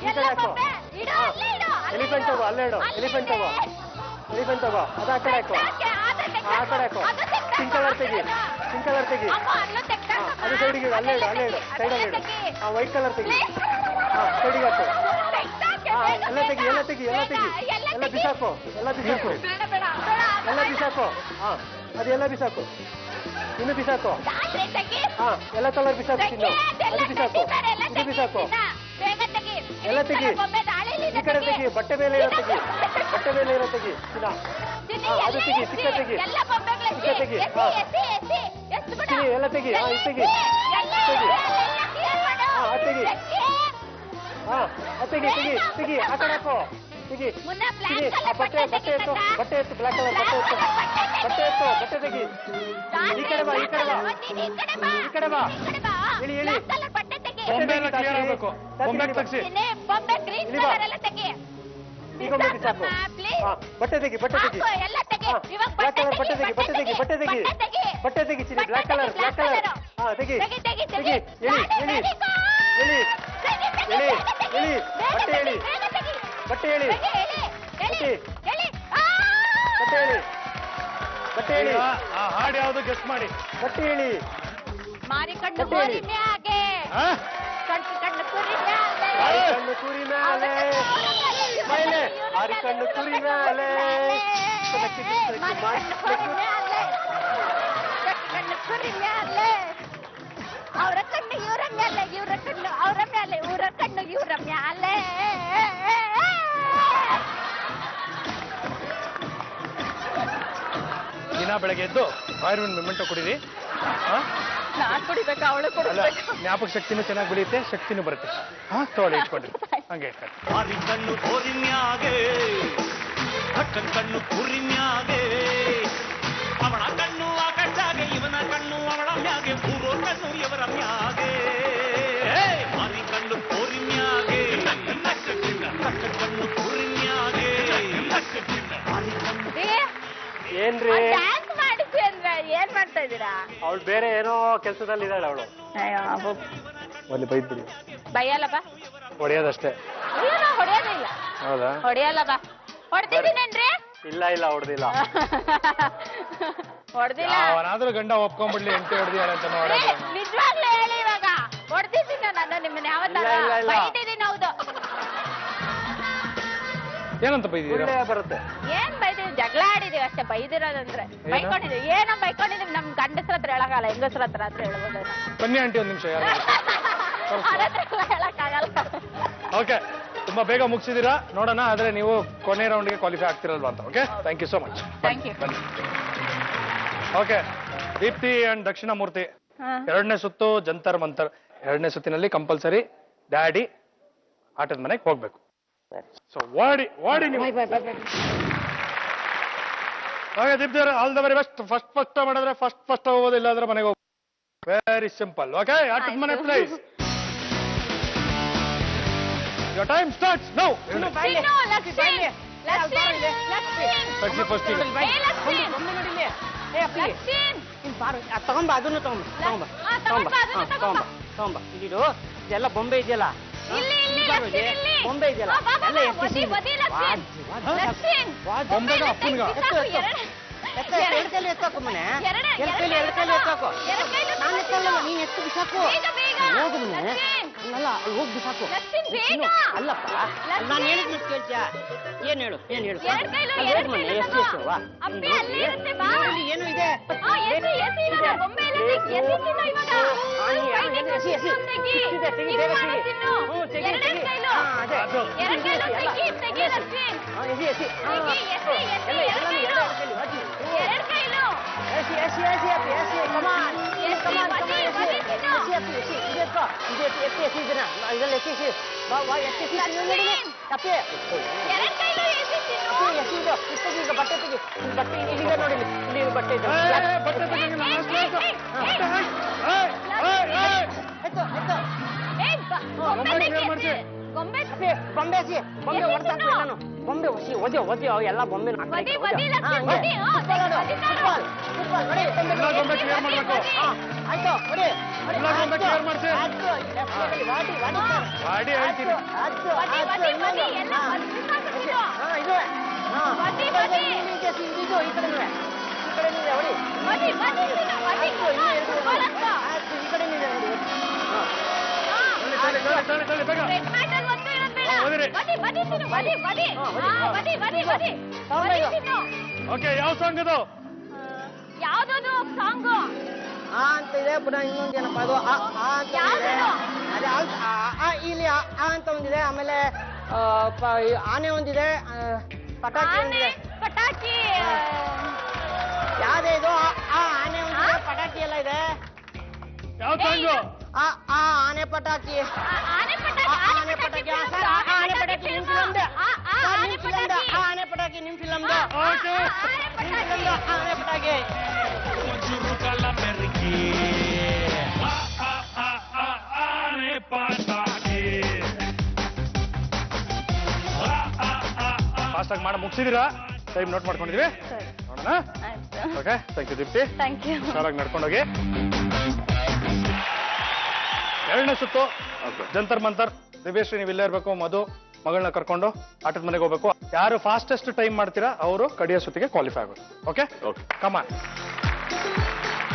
ಈ ಎಲ್ಲ ಕಡೆ ಹಾಕು. ಗೊಂಬೆ. ಇಡು, ಅಲ್ಲೇ ಇಡು. ಅಲ್ಲೇ ಎಲಿಫೆಂಟ್ ಇಡು. ತಗೋ, ಅಲ್ಲೇ ಇಡು. ಅಲ್ಲೇ ಎಲಿಫೆಂಟ್ ತಗೋ. ಇದೆ. ಎಲಿಫೆಂಟ್ ತಗೋ. ಅದು ಆ ಕಡೆ ಹಾಕು. ಆ ಕಡೆ ಹಾಕು. ಪಿಂಕ್ ಕಲರ್ ತೆಗಿ, ಪಿಂಕ್ ಕಲರ್ ತೆಗಿ. ಅದು ಸೈಡಿಗೆ ಇಡು, ಅಲ್ಲೇ ಇಡು, ಅಲ್ಲೇ ಇಡು, ಸೈಡಲ್ಲಿ ಇಡು. ವೈಟ್ ಕಲರ್ ತೆಗಿ. ಸೈಡಿಗೆ ಹಾಕು. ಎಲ್ಲ ತೆಗಿ, ಎಲ್ಲ ತೆಗಿ, ಎಲ್ಲ ತೆಗಿ. ಎಲ್ಲ ಬಿಸಾಕು, ಎಲ್ಲ ಬಿಸಾಕು, ಎಲ್ಲ ಬಿಸಾಕು. ಅದೆಲ್ಲ ಬಿಸಾಕು, ಇನ್ನು ಬಿಸಾಕು. ಎಲ್ಲ ಕಲರ್ ಬಿಸಾಕು, ತಿನ್ನು. ಅದು ಬಿಸಾಕು, ಇದು ಬಿಸಾಕು. ಎಲ್ಲ ತೆಗಿ. ಈ ಕಡೆ ತೆಗಿ, ಬಟ್ಟೆ ಮೇಲೆ ಇರೋ ತೆಗಿ, ಬಟ್ಟೆ ಮೇಲೆ ಇರೋ ತೆಗಿ. ಚಿನ್ನ, ಅದು ತೆಗಿ, ಸಿಕ್ಕ ತೆಗಿ, ಸಿಕ್ಕ ತೆಗಿ. ಚಿನ್ನಿ, ಎಲ್ಲ ತೆಗಿ. ಇದು ತೆಗಿ, ತೆಗಿ. ಅದು ತೆಗಿ. ಅದು ತೆಗಿ, ತೆಗಿ, ತೆಗಿ. ಆ ಕಡೆ ಹಾಕು, ತೆಗಿ. ಚಿನ್ನಿ, ಆ ಬಟ್ಟೆ ಎತ್ತು, ಬಟ್ಟೆ ಎತ್ತು, ಬ್ಲಾಕ್ ಕಲರ್ ಬಟ್ಟೆ ಎತ್ತು, ಬಟ್ಟೆ ಎತ್ತು, ಬಟ್ಟೆ ತೆಗಿ. ಈ ಕಡೆ ಬಾ, ಈ ಕಡೆ ಬಾ, ಈ ಕಡೆ ಬಾ. ಹೇಳಿ, ಹೇಳಿ. ಬೊಂಬೆ ಎಲ್ಲ ಕ್ಲಿಯರ್ ಆಗ್ಬೇಕು. ಬೊಂಬೆ ತೆಗ್ಸಿ. ಇಲ್ಲಿ ಬಾ. ಈ ಗೊಂಬೆ ಬಿಸಾಕು. ಬಟ್ಟೆ ತೆಗಿ, ಬಟ್ಟೆ ತೆಗಿ. ಬ್ಲಾಕ್ ಕಲರ್ ಬಟ್ಟೆ ತೆಗಿ, ಬಟ್ಟೆ ತೆಗಿ, ಬಟ್ಟೆ ತೆಗಿ. ಬಟ್ಟೆ ತೆಗಿ ಚಿನ್ನಿ, ಬ್ಲಾಕ್ ಕಲರ್, ಬ್ಲಾಕ್ ಕಲರ್. ತೆಗಿ, ತೆಗಿ. ಹೇಳಿ, ಹೇಳಿ, ಹೇಳಿ, ಹೇಳಿ, ಹೇಳಿ. ಬಟ್ಟೆ ಹೇಳಿ, ಬಟ್ಟೆ ಹೇಳಿ, ಬಟ್ಟೆ, ಬಟ್ಟೆ ಹೇಳಿ, ಬಟ್ಟೆ ಹೇಳಿ. ಈಗ ಆ ಹಾಡು ಯಾವ್ದು ಗೆಸ್ ಮಾಡಿ. ಬಟ್ಟೆ ಹೇಳಿ. ಮಾರಿ ಕಣ್ಣು ಕೋರಿ ಮ್ಯಾಗೆ, ಆ? ಕಣ್ಣು ಕುರಿ ಮ್ಯಾಗೆ, ಮಾರಿ ಕಣ್ಣು ಕುರಿ ಮ್ಯಾಲೆ, ಮೇಲೆ ಮಾರಿ ಕಣ್ಣು ಕುರಿ ಮ್ಯಾಲೆ. ಕಣ್ಣು ಕುರಿ ಮ್ಯಾಲೆ, ಅವರ ಕಣ್ಣು ಇವರ ಮ್ಯಾಲೆ, ಇವರ ಕಣ್ಣು ಅವರ ಮ್ಯಾಲೆ, ಊರ ಕಣ್ಣು ಇವರ ಮ್ಯಾಲೆ. ದಿನ ಬೆಳಗ್ಗೆ ಎದ್ದು ಆಯುರ್ವೇದ ಮೆಮೆಂಟೋ ಕುಡೀರಿ. ನಾನ್ ಕುಡಿಬೇಕಾ, ಅವಳು ಅಲ್ಲ, ಕುಡಿಬೇಕಾ? ಜ್ಞಾಪಕ ಶಕ್ತಿನೂ ಚೆನ್ನಾಗಿ ಬೆಳೆಯುತ್ತೆ, ಶಕ್ತಿನೂ ಬರುತ್ತೆ. ತಗೊಳ್ಳಿ, ಇಟ್ಕೊಂಡ್ರಿ, ಹಂಗೆ ಇಟ್ಕೊಳ್ಳಿ. ಮಾರಿ ಕಣ್ಣು ಕೋರಿ ಮ್ಯಾಗೆ, ಹಕ್ಕನ್ ಕಣ್ಣು ಕುರಿ ಮ್ಯಾಗೆ, ಅವಳ ಕಣ್ಣು ಆಕಾಶಾಗೆ ಇವನ ಕಣ್ಣು ಅವಳ ಮ್ಯಾಗೆ ಮೂರು ಕಣ್ಣು ಇವರ ಮ್ಯಾಗೆ ಮಾರಿ ಕಣ್ಣು ಕೋರಿ ಮ್ಯಾಗೆ ಕಣ್ಣು ಕೋರಿ ಮ್ಯಾಗೆ ಏನ್ರಿ ಡ್ಯಾನ್ಸ್ ಮಾಡಿಸಿ ಅಂದ್ರೆ ಏನ್ ಮಾಡ್ತಾ ಇದ್ದೀರಾ? ಅವಳು ಬೇರೆ ಏನೋ ಕೆಲಸದಲ್ಲಿ ಇದ್ದಾಳೆ ಅವಳು. ಅಲ್ಲಿ ಬೈದ್ಬಿಡಿ. ಬೈಯಲ್ಲಪ್ಪ, ಹೊಡೆಯೋದಷ್ಟೇ. ಹೊಡೆಯೋದಿಲ್ಲ. ಹೌದಾ? ಹೊಡೆಯಲ್ಲಪ್ಪ. ಹೊಡೆದಿದ್ದೀನೇನ್ರಿ? ಇಲ್ಲ ಇಲ್ಲ ಹೊಡೆದಿಲ್ಲ. ಹೊಡೆದಿಲ್ಲ. ಅವನಾದ್ರೂ ಗಂಡ ಒಪ್ಕೊಂಡ್ಬಿಡ್ಲಿ ಎಂಟು ಹೊಡೆದಿದ್ದಾರೆ ಅಂತ ನೋಡ. ನಿಜವಾಗ್ಲೂ ಹೇಳಿ ಇವಾಗ. ಹೊಡೆದಿದ್ದೀನಿ ನಾನು ನಿಮ್ಮನ್ನ ಯಾವತ್ತಾರ ಬೈದಿದ್ದೀನಿ. ಹೌದು. ಏನಂತ ಬೈದಿದ್ದೀರಾ? ಬರುತ್ತೆ. ಏನ್ ಬೈದಿದ್ದೀವಿ? ಜಗಳ ಆಡಿದೀವಿ ಅಷ್ಟೇ. ಬೈದಿರೋದಂದ್ರೆ ಬೈಕೊಂಡಿದೀವಿ. ಏನೋ ಬೈಕೊಂಡಿದೀವಿ. ನಮ್ ಗಂಡಸ್ರ ಹತ್ರ ಹೇಳಕ್ಕಾಗಲ್ಲ, ಹೆಂಗಸ್ರ ಹತ್ರ ಅಂತ ಹೇಳ್ಬೋದು. ಬನ್ನಿ ಆಂಟಿ ಒಂದ್ ನಿಮಿಷ. ಯಾರು ಹೇಳಕ್ಕಾಗಲ್ಲ. ಓಕೆ, ತುಂಬಾ ಬೇಗ ಮುಗಿಸಿದೀರಾ. ನೋಡೋಣ, ಆದ್ರೆ ನೀವು ಕೊನೆ ರೌಂಡ್ಗೆ ಕ್ವಾಲಿಫೈ ಆಗ್ತಿರಲ್ವಾ ಅಂತ. Okay, thank you so much. Thank you. Okay, Deepti and Dakshinamurthy, ಎರಡನೇ ಸುತ್ತು ಜಂತರ್ ಮಂತರ್. ಎರಡನೇ ಸುತ್ತಿನಲ್ಲಿ ಕಂಪಲ್ಸರಿ ಡ್ಯಾಡಿ ಆಟದ ಮನೆಗೆ ಹೋಗ್ಬೇಕು. ಸೊ ಓಡಿ ನೀವು. ಹಾಗೆ ದೀಪ್ತಿ ಅವರೇ, all the very best. First ಮಾಡಿದ್ರೆ ಫಸ್ಟ್ ಹೋಗೋದು, ಇಲ್ಲಾಂದ್ರೆ ಮನೆಗೆ ಹೋಗ್ಬೇಕು. Very simple. ಓಕೆ, ಆಟದ ಮನೆ place. Your time starts now. ತಗೊಂಬ ಅದನ್ನು ತಗೊಂಬ ಇದು ಇದೆಲ್ಲ ಬೊಂಬೆ ಇದೆಯಲ್ಲ, ಬೊಂಬೆ ಇದೆಯಲ್ಲ ಬೊಂಬೆಗ ಅಪ್ಪನ್ಗ ಎರಡು ಕೈಲಿ ಎತ್ತಾಕು ಮನೆ, ಎರಡು ಕೈಲಿ ಎತ್ತಾಕು. ನಾನು ಎತ್ತಲ್ಲ, ನೀನ್ ಎತ್ತು ಬಿಸಾಕು. ಹೋಗು ಮನೆ, ಅಲ್ಲ ಅಲ್ಲಿ ಹೋಗಿ ಬಿಸಾಕು. ಅಲ್ಲಪ್ಪ, ನಾನು ಹೇಳಿದ್ ಕೇಳ್ತೀಯ? ಏನ್ ಹೇಳು ಹೋಗ್ ಮನೆ. ಎಷ್ಟು ಏನು ಇದೆ? ಬಟ್ಟೆ ತೆಗಿ, ಬಟ್ಟೆ ಇದೀಗ ನೋಡಿ, ಇಲ್ಲಿ ಬಟ್ಟೆ ಇದೆ. ಬೊಂಬೆ ಹಸಿ, ಬೊಂಬೆ ಹೊಡ್ತಾಕ್ತೀನಿ ನಾನು. ಬೊಂಬೆ ಹಸಿ ಒದ್ಯೋ ಎಲ್ಲ ಬೊಂಬೆ ಓಕೆ, ಯಾವ ಸಾಂಗ್ ಅದು? ಯಾವ್ದು ಸಾಂಗು ಅಂತ ಇದೆ. ಪುನಃ ಇನ್ನೊಂದು ಏನಪ್ಪ ಅದು ಅಂತ ಅದೇ ಇಲ್ಲಿ ಅಂತ ಒಂದಿದೆ. ಆಮೇಲೆ ಆನೆ ಒಂದಿದೆ, ಪಟಾಕಿ ಒಂದಿದೆ. ಪಟಾಕಿ ಯಾವ್ದೇ ಇದು? ಆನೆ ಒಂದಿದೆ, ಪಟಾಕಿ ಎಲ್ಲ ಇದೆ. ಯಾವ ಸಾಂಗು? ಆನೆ ಪಟಾಕಿ, ಆನೆ ಪಟಾಕಿ ಸರ್, ಆನೆ ಪಟಾಕಿ ನಿಮ್ ಫಿಲಮ್ದು. ಆನೆ ಪಟಾಕಿ ನಿಮ್ ಫಿಲಮ್ದು. ಆನೆ ಪಟಾಕಿ ಚುರುಕಲ ಮೆರುಗಿ ಆನೆ ಪಟಾಕಿ. ಫಾಸ್ಟ್ ಆಗಿ ಮಾಡಿ ಮುಗಿಸಿದೀರಾ? ಟೈಮ್ ನೋಟ್ ಮಾಡ್ಕೊಂಡಿದೀವಿ, ನೋಡೋಣ. Okay, thank you Deepti. Thank you. ಹುಷಾರಾಗಿ ನಡ್ಕೊಂಡೋಗಿ. ಎರಡನೇ ಸುತ್ತು ಜಂತರ್ ಮಂತರ್. ದಿವ್ಯಶ್ರೀ ನೀವು ಇಲ್ಲೇ ಇರಬೇಕು. ಮಧು ಮಗಳನ್ನ ಕರ್ಕೊಂಡು ಆಟದ ಮನೆಗೆ ಹೋಗ್ಬೇಕು. ಯಾರು ಫಾಸ್ಟೆಸ್ಟ್ ಟೈಮ್ ಮಾಡ್ತೀರಾ ಅವರು ಕಡಿಯೋ ಸುತ್ತಿಗೆ ಕ್ವಾಲಿಫೈ ಆಗೋದು. ಓಕೆ, ಕಮಾನ್.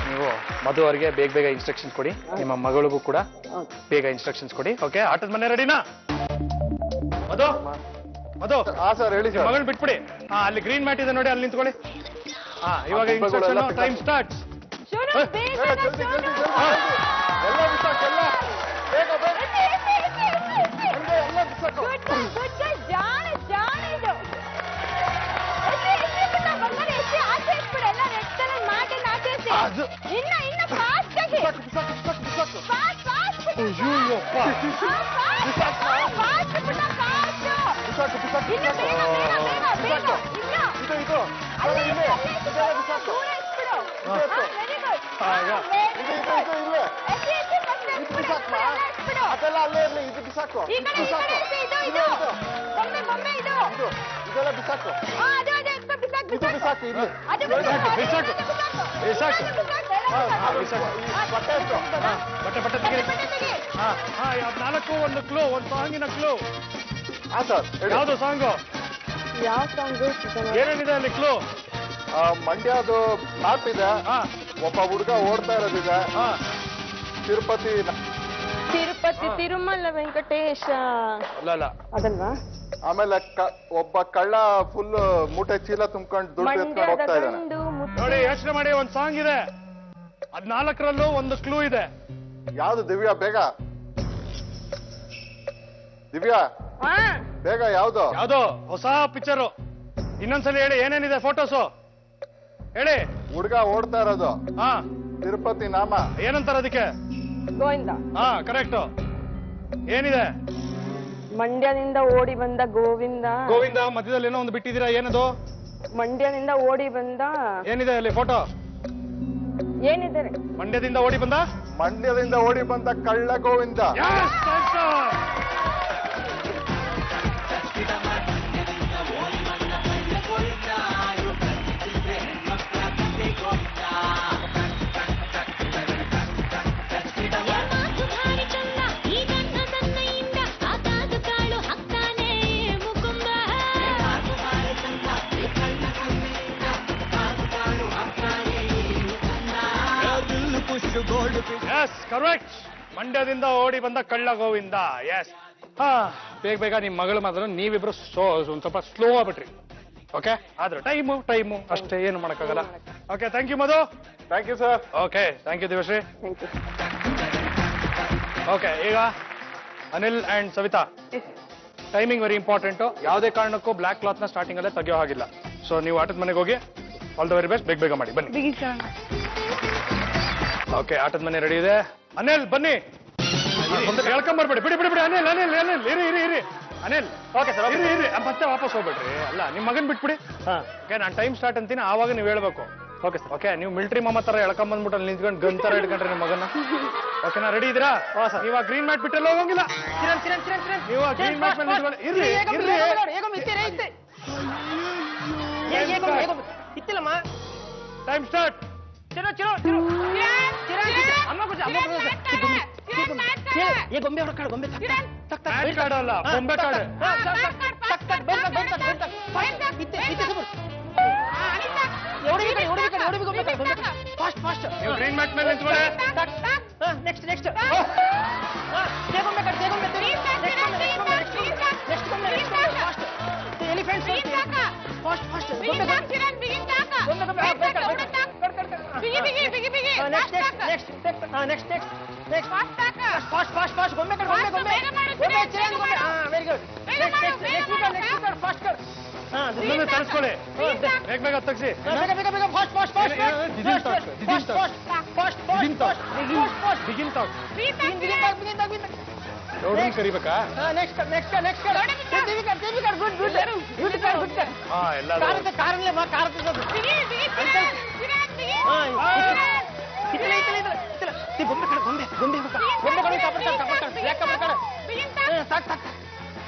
ನೀವು ಮಧು ಅವರಿಗೆ ಬೇಗ ಇನ್ಸ್ಟ್ರಕ್ಷನ್ಸ್ ಕೊಡಿ, ನಿಮ್ಮ ಮಗಳಿಗೂ ಕೂಡ ಬೇಗ ಇನ್ಸ್ಟ್ರಕ್ಷನ್ಸ್ ಕೊಡಿ. ಓಕೆ, ಆಟದ ಮನೆ ರೆಡಿನಾ? ಮಧು ಸರ್ ಹೇಳಿ ಸರ್. ಮಗಳನ್ನ ಬಿಟ್ಬಿಡಿ. ಅಲ್ಲಿ ಗ್ರೀನ್ ಮ್ಯಾಟ್ ಇದೆ ನೋಡಿ, ಅಲ್ಲಿ ನಿಂತ್ಕೊಳ್ಳಿ. ಇವಾಗ ಇನ್ಸ್ಟ್ರಕ್ಷನ್ ಟೈಮ್ ಸ್ಟಾರ್ಟ್. ಎಲ್ಲ ಬಿಸಾಕು, ಎಲ್ಲ ಬೇಗ ಬೇಗ. ಅದೆಲ್ಲ ಅಲ್ಲೇ ಇರ್ಲಿ, ಇದು ಬಿಸಾಕು. ಇದೆಲ್ಲ ಬಿಸಾಕು. ಇದು ಬಿಸಾಕು ಇಲ್ಲಿ. ಬಟ್ಟೆ ಎತ್ತು. ಬಟ್ಟೆ ತೆಗೀರಿ. ಅದ್ 4 ಒಂದು ಕ್ಲೂ, ಒಂದು ಸಾಂಗಿನ ಕ್ಲೂ. ಹಾ ಸರ್, ಯಾವ್ದು ಸಾಂಗು? ಯಾವ ಸಾಂಗ್ ಏನೇನಿದೆ ಅಲ್ಲಿ ಕ್ಲೂ? ಮಂಡ್ಯದು ಮ್ಯಾಪ್ ಇದೆ, ಒಬ್ಬ ಹುಡುಗ ಓಡ್ತಾ ಇರೋದಿದೆ, ತಿರುಪತಿ ತಿರುಮಲ ವೆಂಕಟೇಶ ಅಲ್ಲ ಅದಲ್ವಾ? ಆಮೇಲೆ ಒಬ್ಬ ಕಳ್ಳ ಫುಲ್ ಮೂಟೆ ಚೀಲ ತುಂಬ್ಕೊಂಡು ದುಡ್ಡು ಎತ್ಕೊಂಡು ಹೋಗ್ತಾ ಇದ್ದಾನೆ. ನೋಡಿ, ಯೋಚನೆ ಮಾಡಿ, ಒಂದ್ ಸಾಂಗ್ ಇದೆ, 4ರಲ್ಲೂ ಒಂದು ಕ್ಲೂ ಇದೆ. ಯಾವ್ದು ದಿವ್ಯಾ? ಬೇಗ ದಿವ್ಯಾ, ಬೇಗ ಯಾವ್ದು? ಯಾವ್ದು ಹೊಸ ಪಿಕ್ಚರು? ಇನ್ನೊಂದ್ಸಲಿ ಹೇಳಿ, ಏನೇನಿದೆ ಫೋಟೋಸು ಹೇಳಿ. ಹುಡುಗ ಓಡ್ತಾ ಇರೋದು, ಹಾ, ತಿರುಪತಿ ನಾಮ. ಏನಂತಾರ ಅದಕ್ಕೆ? ಗೋವಿಂದ. ಹಾ, ಕರೆಕ್ಟ್. ಏನಿದೆ? ಮಂಡ್ಯದಿಂದ ಓಡಿ ಬಂದ ಗೋವಿಂದ. ಗೋವಿಂದ. ಮಧ್ಯದಲ್ಲಿ ಏನೋ ಒಂದು ಬಿಟ್ಟಿದ್ದೀರಾ, ಏನದು? ಮಂಡ್ಯದಿಂದ ಓಡಿ ಬಂದ. ಏನಿದೆ ಅಲ್ಲಿ ಫೋಟೋ? ಏನಿದೆ? ಮಂಡ್ಯದಿಂದ ಓಡಿ ಬಂದ ಕಳ್ಳ Govinda. Yes, answer. Yes, correct. ಮಂಡ್ಯದಿಂದ ಓಡಿ ಬಂದ ಕಳ್ಳ ಗೋವಿಂದ. ಎಸ್. ಬೇಗ ನಿಮ್ ಮಗಳು ಮಾತ್ರ ನೀವಿಬ್ರು ಒಂದ್ ಸ್ವಲ್ಪ ಸ್ಲೋ ಆಗ್ಬಿಟ್ರಿ. ಓಕೆ, ಆದ್ರೆ ಟೈಮು ಅಷ್ಟೇ, ಏನು ಮಾಡಕ್ಕಾಗಲ್ಲ. Okay, thank you Madhu. Thank you sir. Okay, thank you Divyashree. Okay, ಈಗ Anil and Savita, timing very important. ಯಾವುದೇ ಕಾರಣಕ್ಕೂ ಬ್ಲಾಕ್ ಕ್ಲಾತ್ ನ ಸ್ಟಾರ್ಟಿಂಗ್ ಅಲ್ಲೇ ತೆಗಿಯೋ ಹಾಗಿಲ್ಲ. ಸೊ ನೀವು ಆಟದ ಮನೆಗೆ ಹೋಗಿ, ಆಲ್ ದ ವೆರಿ ಬೆಸ್ಟ್. ಬೇಗ ಮಾಡಿ, ಬನ್ನಿ. ಓಕೆ, ಆಟದ ಮನೆ ರೆಡಿ ಇದೆ. ಅನಿಲ್ ಬನ್ನಿ, ಹೇಳ್ಕೊಂಬರ್ಬೇಡಿ. ಬಿಡಿ ಅನಿಲ್ ಇರಿ. ಅನಿಲ್, ಓಕೆ ಸರ್, ಇರಿ. ಮತ್ತೆ ವಾಪಸ್ ಹೋಗ್ಬೇಡ್ರಿ. ಅಲ್ಲ, ನಿಮ್ ಮಗನ್ ಬಿಟ್ಬಿಡಿ. ಓಕೆ, ನಾನು ಟೈಮ್ ಸ್ಟಾರ್ಟ್ ಅಂತೀನಿ, ಆವಾಗ ನೀವು ಹೇಳ್ಬೇಕು. Okay sir. ಓಕೆ, ನೀವು ಮಿಲಿಟರಿ ಮಾಮ ತರ ಎಳ್ಕೊಂಬಂದ್ಬಿಟ್ಟು ಅಲ್ಲಿ ನಿಂತ್ಕೊಂಡು ಗನ್ ತರ ಇಟ್ಕೊಂಡ್ರಿ ನಿಮ್ಮ ಮಗನ. ಓಕೆನಾ, ರೆಡಿ ಇದ್ದೀರಾ? ನೀವು ಗ್ರೀನ್ ಮ್ಯಾಟ್ ಬಿಟ್ಟೆಲ್ಲ ಹೋಗಂಗಿಲ್ಲ. ನೀವು ಗ್ರೀನ್ ಮ್ಯಾಟ್ ಮೇಲೆ ನಿಂತ್ಕೊಳ್ಳಿ. Time start. ಗೊಂಬೆ ಹೊರಕಾಡು, ಗೊಂಬೆ ಕಾರ್ಡ್ ಅಲ್ಲ, ಬೊಂಬೆ ಕಾರ್ಡ್. ಫಾಸ್ಟ್ ನೀವು ಗ್ರೀನ್ ಮ್ಯಾಟ್ ಮೇಲೆ ನಿಂತ್ಕೊಳ್ಳಿ. ನೆಕ್ಸ್ಟ್ ಎಲಿಫೆಂಟ್ ಫಾಸ್ಟ್ ಫಾಸ್ಟ್ ಗೊಂಬೆ ವೆರಿ ಗುಡ್. ನೆಕ್ಸ್ಟ್ ಫಾಸ್ಟ್ ತರಿಸ್ಕೊಳ್ಳಿ, ಬೇಗ ತಗ್ಸಿ. ನೋಡ್ರಿ ಕರಿಬೇಕಾ? ಎಲ್ಲ ಕಾರಲ್ಲೇ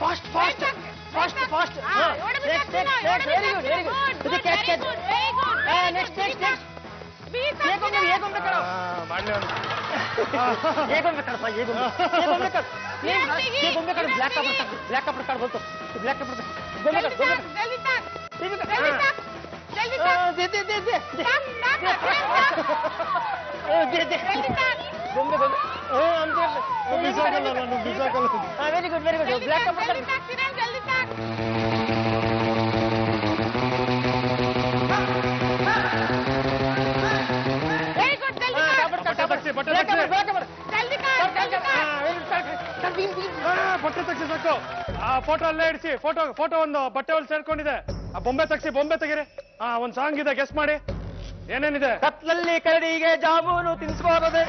ಫಾಸ್ಟ್ ವೆರಿ ಗುಡ್. ನೆಕ್ಸ್ಟ್ ಮಾಡ್ಲಿ ಒಂದು. ಬ್ಲ್ಯಾಕ್ ಕಪಡ ಕಾರ್ಡ್ ಬಂತು. ಬ್ಲ್ಯಾಕ್ ಕಪಡ ವೆರಿ ಗುಡ್ ಬ್ಲ್ಯಾಕ್ ಕಪಡ ಬಟ್ಟೆ ತಗ್ಸಿ ಸಾಕು. ಆ ಫೋಟೋ ಅಲ್ಲೇ ಇಡಿಸಿ. ಫೋಟೋ ಒಂದು ಬಟ್ಟೆ ಒಳಗೆ ಸೇರ್ಕೊಂಡಿದೆ. ಆ ಬೊಂಬೆ ತಗ್ಸಿ, ಬೊಂಬೆ ತೆಗೀರಿ. ಒಂದ್ ಸಾಂಗ್ ಇದೆ, ಗೆಸ್ ಮಾಡಿ ಏನೇನಿದೆ. ಕತ್ಲಲ್ಲಿ ಕರಡಿಗೆ ಜಾಮೂನು ತಿನ್ಸ್ಬಾರದೆ.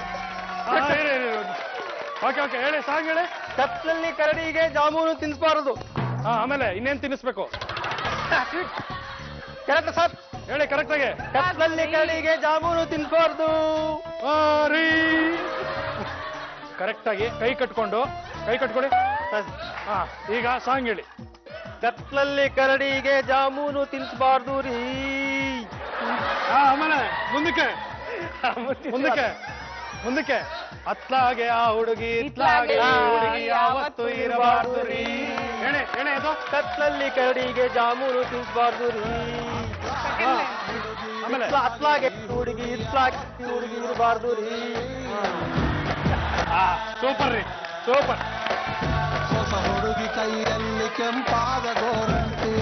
ಓಕೆ, ಹೇಳಿ ಸಾಂಗ್ ಹೇಳಿ. ಕತ್ಲಲ್ಲಿ ಕರಡಿಗೆ ಜಾಮೂನು ತಿನ್ಸ್ಬಾರದು. ಆಮೇಲೆ ಇನ್ನೇನ್ ತಿನ್ನಿಸ್ಬೇಕು? Correct sir. ಹೇಳಿ ಕರೆಕ್ಟ್ ಆಗಿ. ಕತ್ಲಲ್ಲಿ ಕರಡಿಗೆ ಜಾಮೂನು ತಿನ್ಬಾರ್ದು. ಕರೆಕ್ಟ್ ಆಗಿ ಕೈ ಕಟ್ಕೊಳ್ಳಿ. ಹಾ, ಈಗ ಸಾಂಗ್ ಹೇಳಿ. ಕತ್ಲಲ್ಲಿ ಕರಡಿಗೆ ಜಾಮೂನು ತಿನ್ಸ್ಬಾರ್ದು ರೀ. ಆಮೇಲೆ ಮುಂದಕ್ಕೆ ಅತ್ಲಾಗೆ ಆ ಹುಡುಗಿ ಇತ್ಲಾಗೆ ಈ ಹುಡುಗಿ ಯಾವತ್ತು ಇರಬಾರ್ದು ರೀ. ಹೇಳಿ ಅದು. ಕತ್ಲಲ್ಲಿ ಕರಡಿಗೆ ಜಾಮೂನು ತಿನ್ಸ್ಬಾರ್ದು ರೀ. ಆಮೇಲೆ ಅತ್ಲಾಗೆ ಹುಡುಗಿ ಇತ್ಲಾಗೆ ಈ ಹುಡುಗಿ ಇರಬಾರ್ದು ರೀ. ಸೂಪರ್ ರೀ, ಸೂಪರ್. ಹೊಸ ಹುಡುಗಿ ಕೈಯಲ್ಲಿ ಕೆಂಪಾದ ಗೋರಂಟಿ,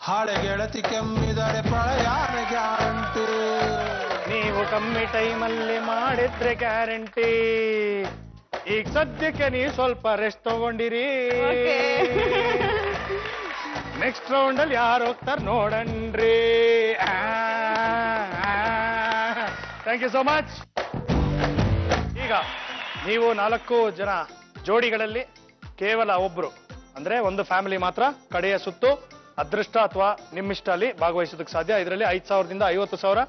ಹಳೆ ಗೆಳತಿ ಕೆಮ್ಮಿದರೆ ಪ್ರಳಯಾನ ಗ್ಯಾರಂಟಿ. ನೀವು ಕಮ್ಮಿ ಟೈಮಲ್ಲಿ ಮಾಡಿದ್ರೆ ಗ್ಯಾರಂಟಿ. ಈಗ ಸದ್ಯಕ್ಕೆ ನೀವು ಸ್ವಲ್ಪ ರೆಸ್ಟ್ ತಗೊಂಡಿರಿ. ನೆಕ್ಸ್ಟ್ ರೌಂಡ್ ಅಲ್ಲಿ ಯಾರು ಹೋಗ್ತಾರ ನೋಡಣ್ರಿ. Thank you so much. ಈಗ ನೀವು 4 ಜನ ಜೋಡಿಗಳಲ್ಲಿ ಕೇವಲ ಒಬ್ರು ಅಂದ್ರೆ ಒಂದು ಫ್ಯಾಮಿಲಿ ಮಾತ್ರ ಕಡೆಯ ಸುತ್ತು ಅದೃಷ್ಟ ಅಥವಾ ನಿಮ್ಮಿಷ್ಟ ಅಲ್ಲಿ ಭಾಗವಹಿಸೋದಕ್ಕೆ ಸಾಧ್ಯ. ಇದರಲ್ಲಿ 5,000 ದಿಂದ 50,000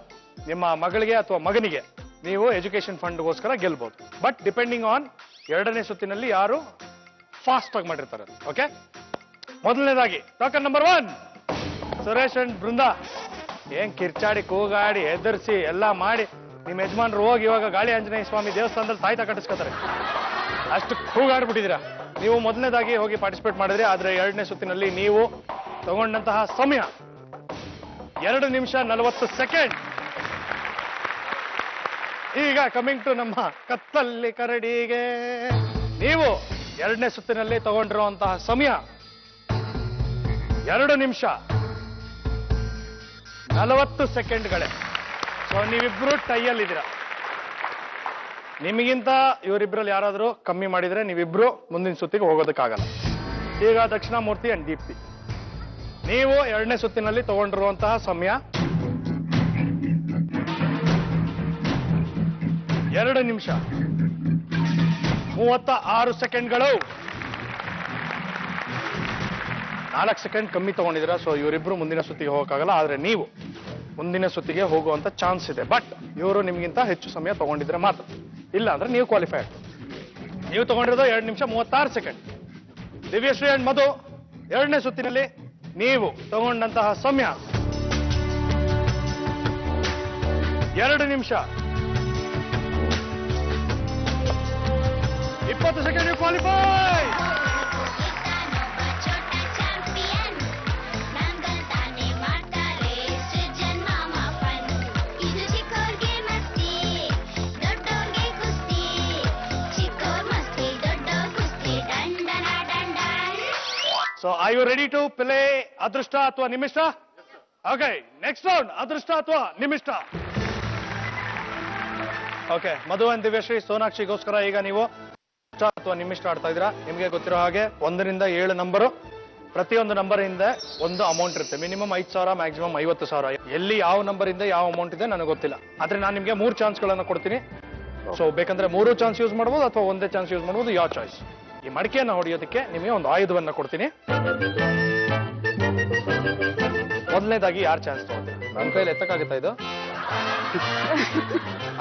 ನಿಮ್ಮ ಮಗಳಿಗೆ ಅಥವಾ ಮಗನಿಗೆ ನೀವು ಎಜುಕೇಶನ್ ಫಂಡ್ಗೋಸ್ಕರ ಗೆಲ್ಬಹುದು. ಬಟ್ ಡಿಪೆಂಡಿಂಗ್ ಆನ್ 2ನೇ ಸುತ್ತಿನಲ್ಲಿ ಯಾರು ಫಾಸ್ಟ್ ಆಗಿ ಮಾಡಿರ್ತಾರೆ. ಓಕೆ, ಮೊದಲನೇದಾಗಿ token number 1 Suresh and Brinda. ಏನ್ ಕಿರ್ಚಾಡಿ ಕೂಗಾಡಿ ಹೆದರ್ಸಿ ಎಲ್ಲ ಮಾಡಿ ನಿಮ್ಮ ಯಜಮಾನ್ರು ಹೋಗಿ ಇವಾಗ ಗಾಳಿ ಆಂಜನೇಯ ಸ್ವಾಮಿ ದೇವಸ್ಥಾನದಲ್ಲಿ ತಾಯ್ತ ಕಟ್ಟಿಸ್ಕೊತಾರೆ. ಅಷ್ಟು ಕೂಗಾಡ್ಬಿಟ್ಟಿದ್ದೀರಾ. ನೀವು ಮೊದಲನೇದಾಗಿ ಹೋಗಿ ಪಾರ್ಟಿಸಿಪೇಟ್ ಮಾಡಿದ್ರಿ. ಆದ್ರೆ 2ನೇ ಸುತ್ತಿನಲ್ಲಿ ನೀವು ತಗೊಂಡಂತಹ ಸಮಯ 2 ನಿಮಿಷ 40 ಸೆಕೆಂಡ್. ಈಗ ಕಮಿಂಗ್ ಟು ನಮ್ಮ ಕತ್ತಲ್ಲಿ ಕರಡಿಗೆ. ನೀವು 2ನೇ ಸುತ್ತಿನಲ್ಲಿ ತಗೊಂಡಿರುವಂತಹ ಸಮಯ 2 ನಿಮಿಷ 40 ಸೆಕೆಂಡ್ಗಳೇ. ಸೊ ನೀವಿಬ್ರು ಟೈಯಲ್ಲಿದ್ದೀರಾ. ನಿಮಗಿಂತ ಇವರಿಬ್ರಲ್ಲಿ ಯಾರಾದರೂ ಕಮ್ಮಿ ಮಾಡಿದ್ರೆ ನೀವಿಬ್ರು ಮುಂದಿನ ಸುತ್ತಿಗೆ ಹೋಗೋದಕ್ಕಾಗಲ್ಲ. ಈಗ ದಕ್ಷಿಣಾಮೂರ್ತಿ ಅಂಡ್ ದೀಪ್ತಿ, ನೀವು 2ನೇ ಸುತ್ತಿನಲ್ಲಿ ತಗೊಂಡಿರುವಂತಹ ಸಮಯ 2 ನಿಮಿಷ 36 ಸೆಕೆಂಡ್ಗಳು. 4 ಸೆಕೆಂಡ್ ಕಮ್ಮಿ ತಗೊಂಡಿದ್ದೀರಾ. ಸೊ ಇವರಿಬ್ರು ಮುಂದಿನ ಸುತ್ತಿಗೆ ಹೋಗೋಕ್ಕಾಗಲ್ಲ. ಆದ್ರೆ ನೀವು ಮುಂದಿನ ಸುತ್ತಿಗೆ ಹೋಗುವಂತ ಚಾನ್ಸ್ ಇದೆ. ಬಟ್ ಇವರು ನಿಮ್ಗಿಂತ ಹೆಚ್ಚು ಸಮಯ ತಗೊಂಡಿದ್ರೆ ಮಾತ್ರ, ಇಲ್ಲ ಅಂದ್ರೆ ನೀವು ಕ್ವಾಲಿಫೈ ಆಗ್ತೀವಿ. ನೀವು ತಗೊಂಡಿರೋದು 2 ನಿಮಿಷ 36 ಸೆಕೆಂಡ್. ದಿವ್ಯಶ್ರೀ ಅಂಡ್ ಮಧು 2ನೇ ಸುತ್ತಿನಲ್ಲಿ ನೀವು ತಗೊಂಡಂತಹ ಸಮಯ 2 ನಿಮಿಷ 20 second. You qualify. So are you ready to play ಅದೃಷ್ಟ ಅಥವಾ ನಿಮಿಷ್ಟ? ಓಕೆ, ನೆಕ್ಸ್ಟ್ ರೌಂಡ್ ಅದೃಷ್ಟ ಅಥವಾ ನಿಮಿಷ್ಟ. ಓಕೆ, ಮಧು ಅಂಡ್ ದಿವ್ಯಶ್ರೀ, ಸೋನಾಕ್ಷಿಗೋಸ್ಕರ ಈಗ ನೀವು ಅದೃಷ್ಟ ಅಥವಾ ನಿಮಿಷ್ಟ ಆಡ್ತಾ ಇದ್ದೀರಾ. ನಿಮಗೆ ಗೊತ್ತಿರೋ ಹಾಗೆ 1 ರಿಂದ 7 ನಂಬರು, ಪ್ರತಿಯೊಂದು ನಂಬರ್ ಇಂದ ಒಂದು ಅಮೌಂಟ್ ಇರುತ್ತೆ. Minimum 5,000, maximum 50,000. ಎಲ್ಲಿ ಯಾವ ನಂಬರ್ ಇಂದ ಯಾವ ಅಮೌಂಟ್ ಇದೆ ನನಗೆ ಗೊತ್ತಿಲ್ಲ. ಆದ್ರೆ ನಾನು ನಿಮಗೆ 3 ಚಾನ್ಸ್ಗಳನ್ನು ಕೊಡ್ತೀನಿ. ಸೊ ಬೇಕಂದ್ರೆ 3 ಚಾನ್ಸ್ ಯೂಸ್ ಮಾಡ್ಬೋದು ಅಥವಾ ಒಂದೇ ಚಾನ್ಸ್ ಯೂಸ್ ಮಾಡ್ಬೋದು. ಯಾವ ಚಾಯ್ಸ್. ಈ ಮಡಿಕೆಯನ್ನು ಹೊಡೆಯೋದಕ್ಕೆ ನಿಮಗೆ ಒಂದು ಆಯುಧವನ್ನ ಕೊಡ್ತೀನಿ. ಮೊದಲನೇದಾಗಿ ಯಾರು ಚಾನ್ಸ್ ತಗೊಂಡ್ರೆ ನನ್ನ ಕೈಲಿ ಎತ್ತಕ್ಕಾಗುತ್ತಾ ಇದು?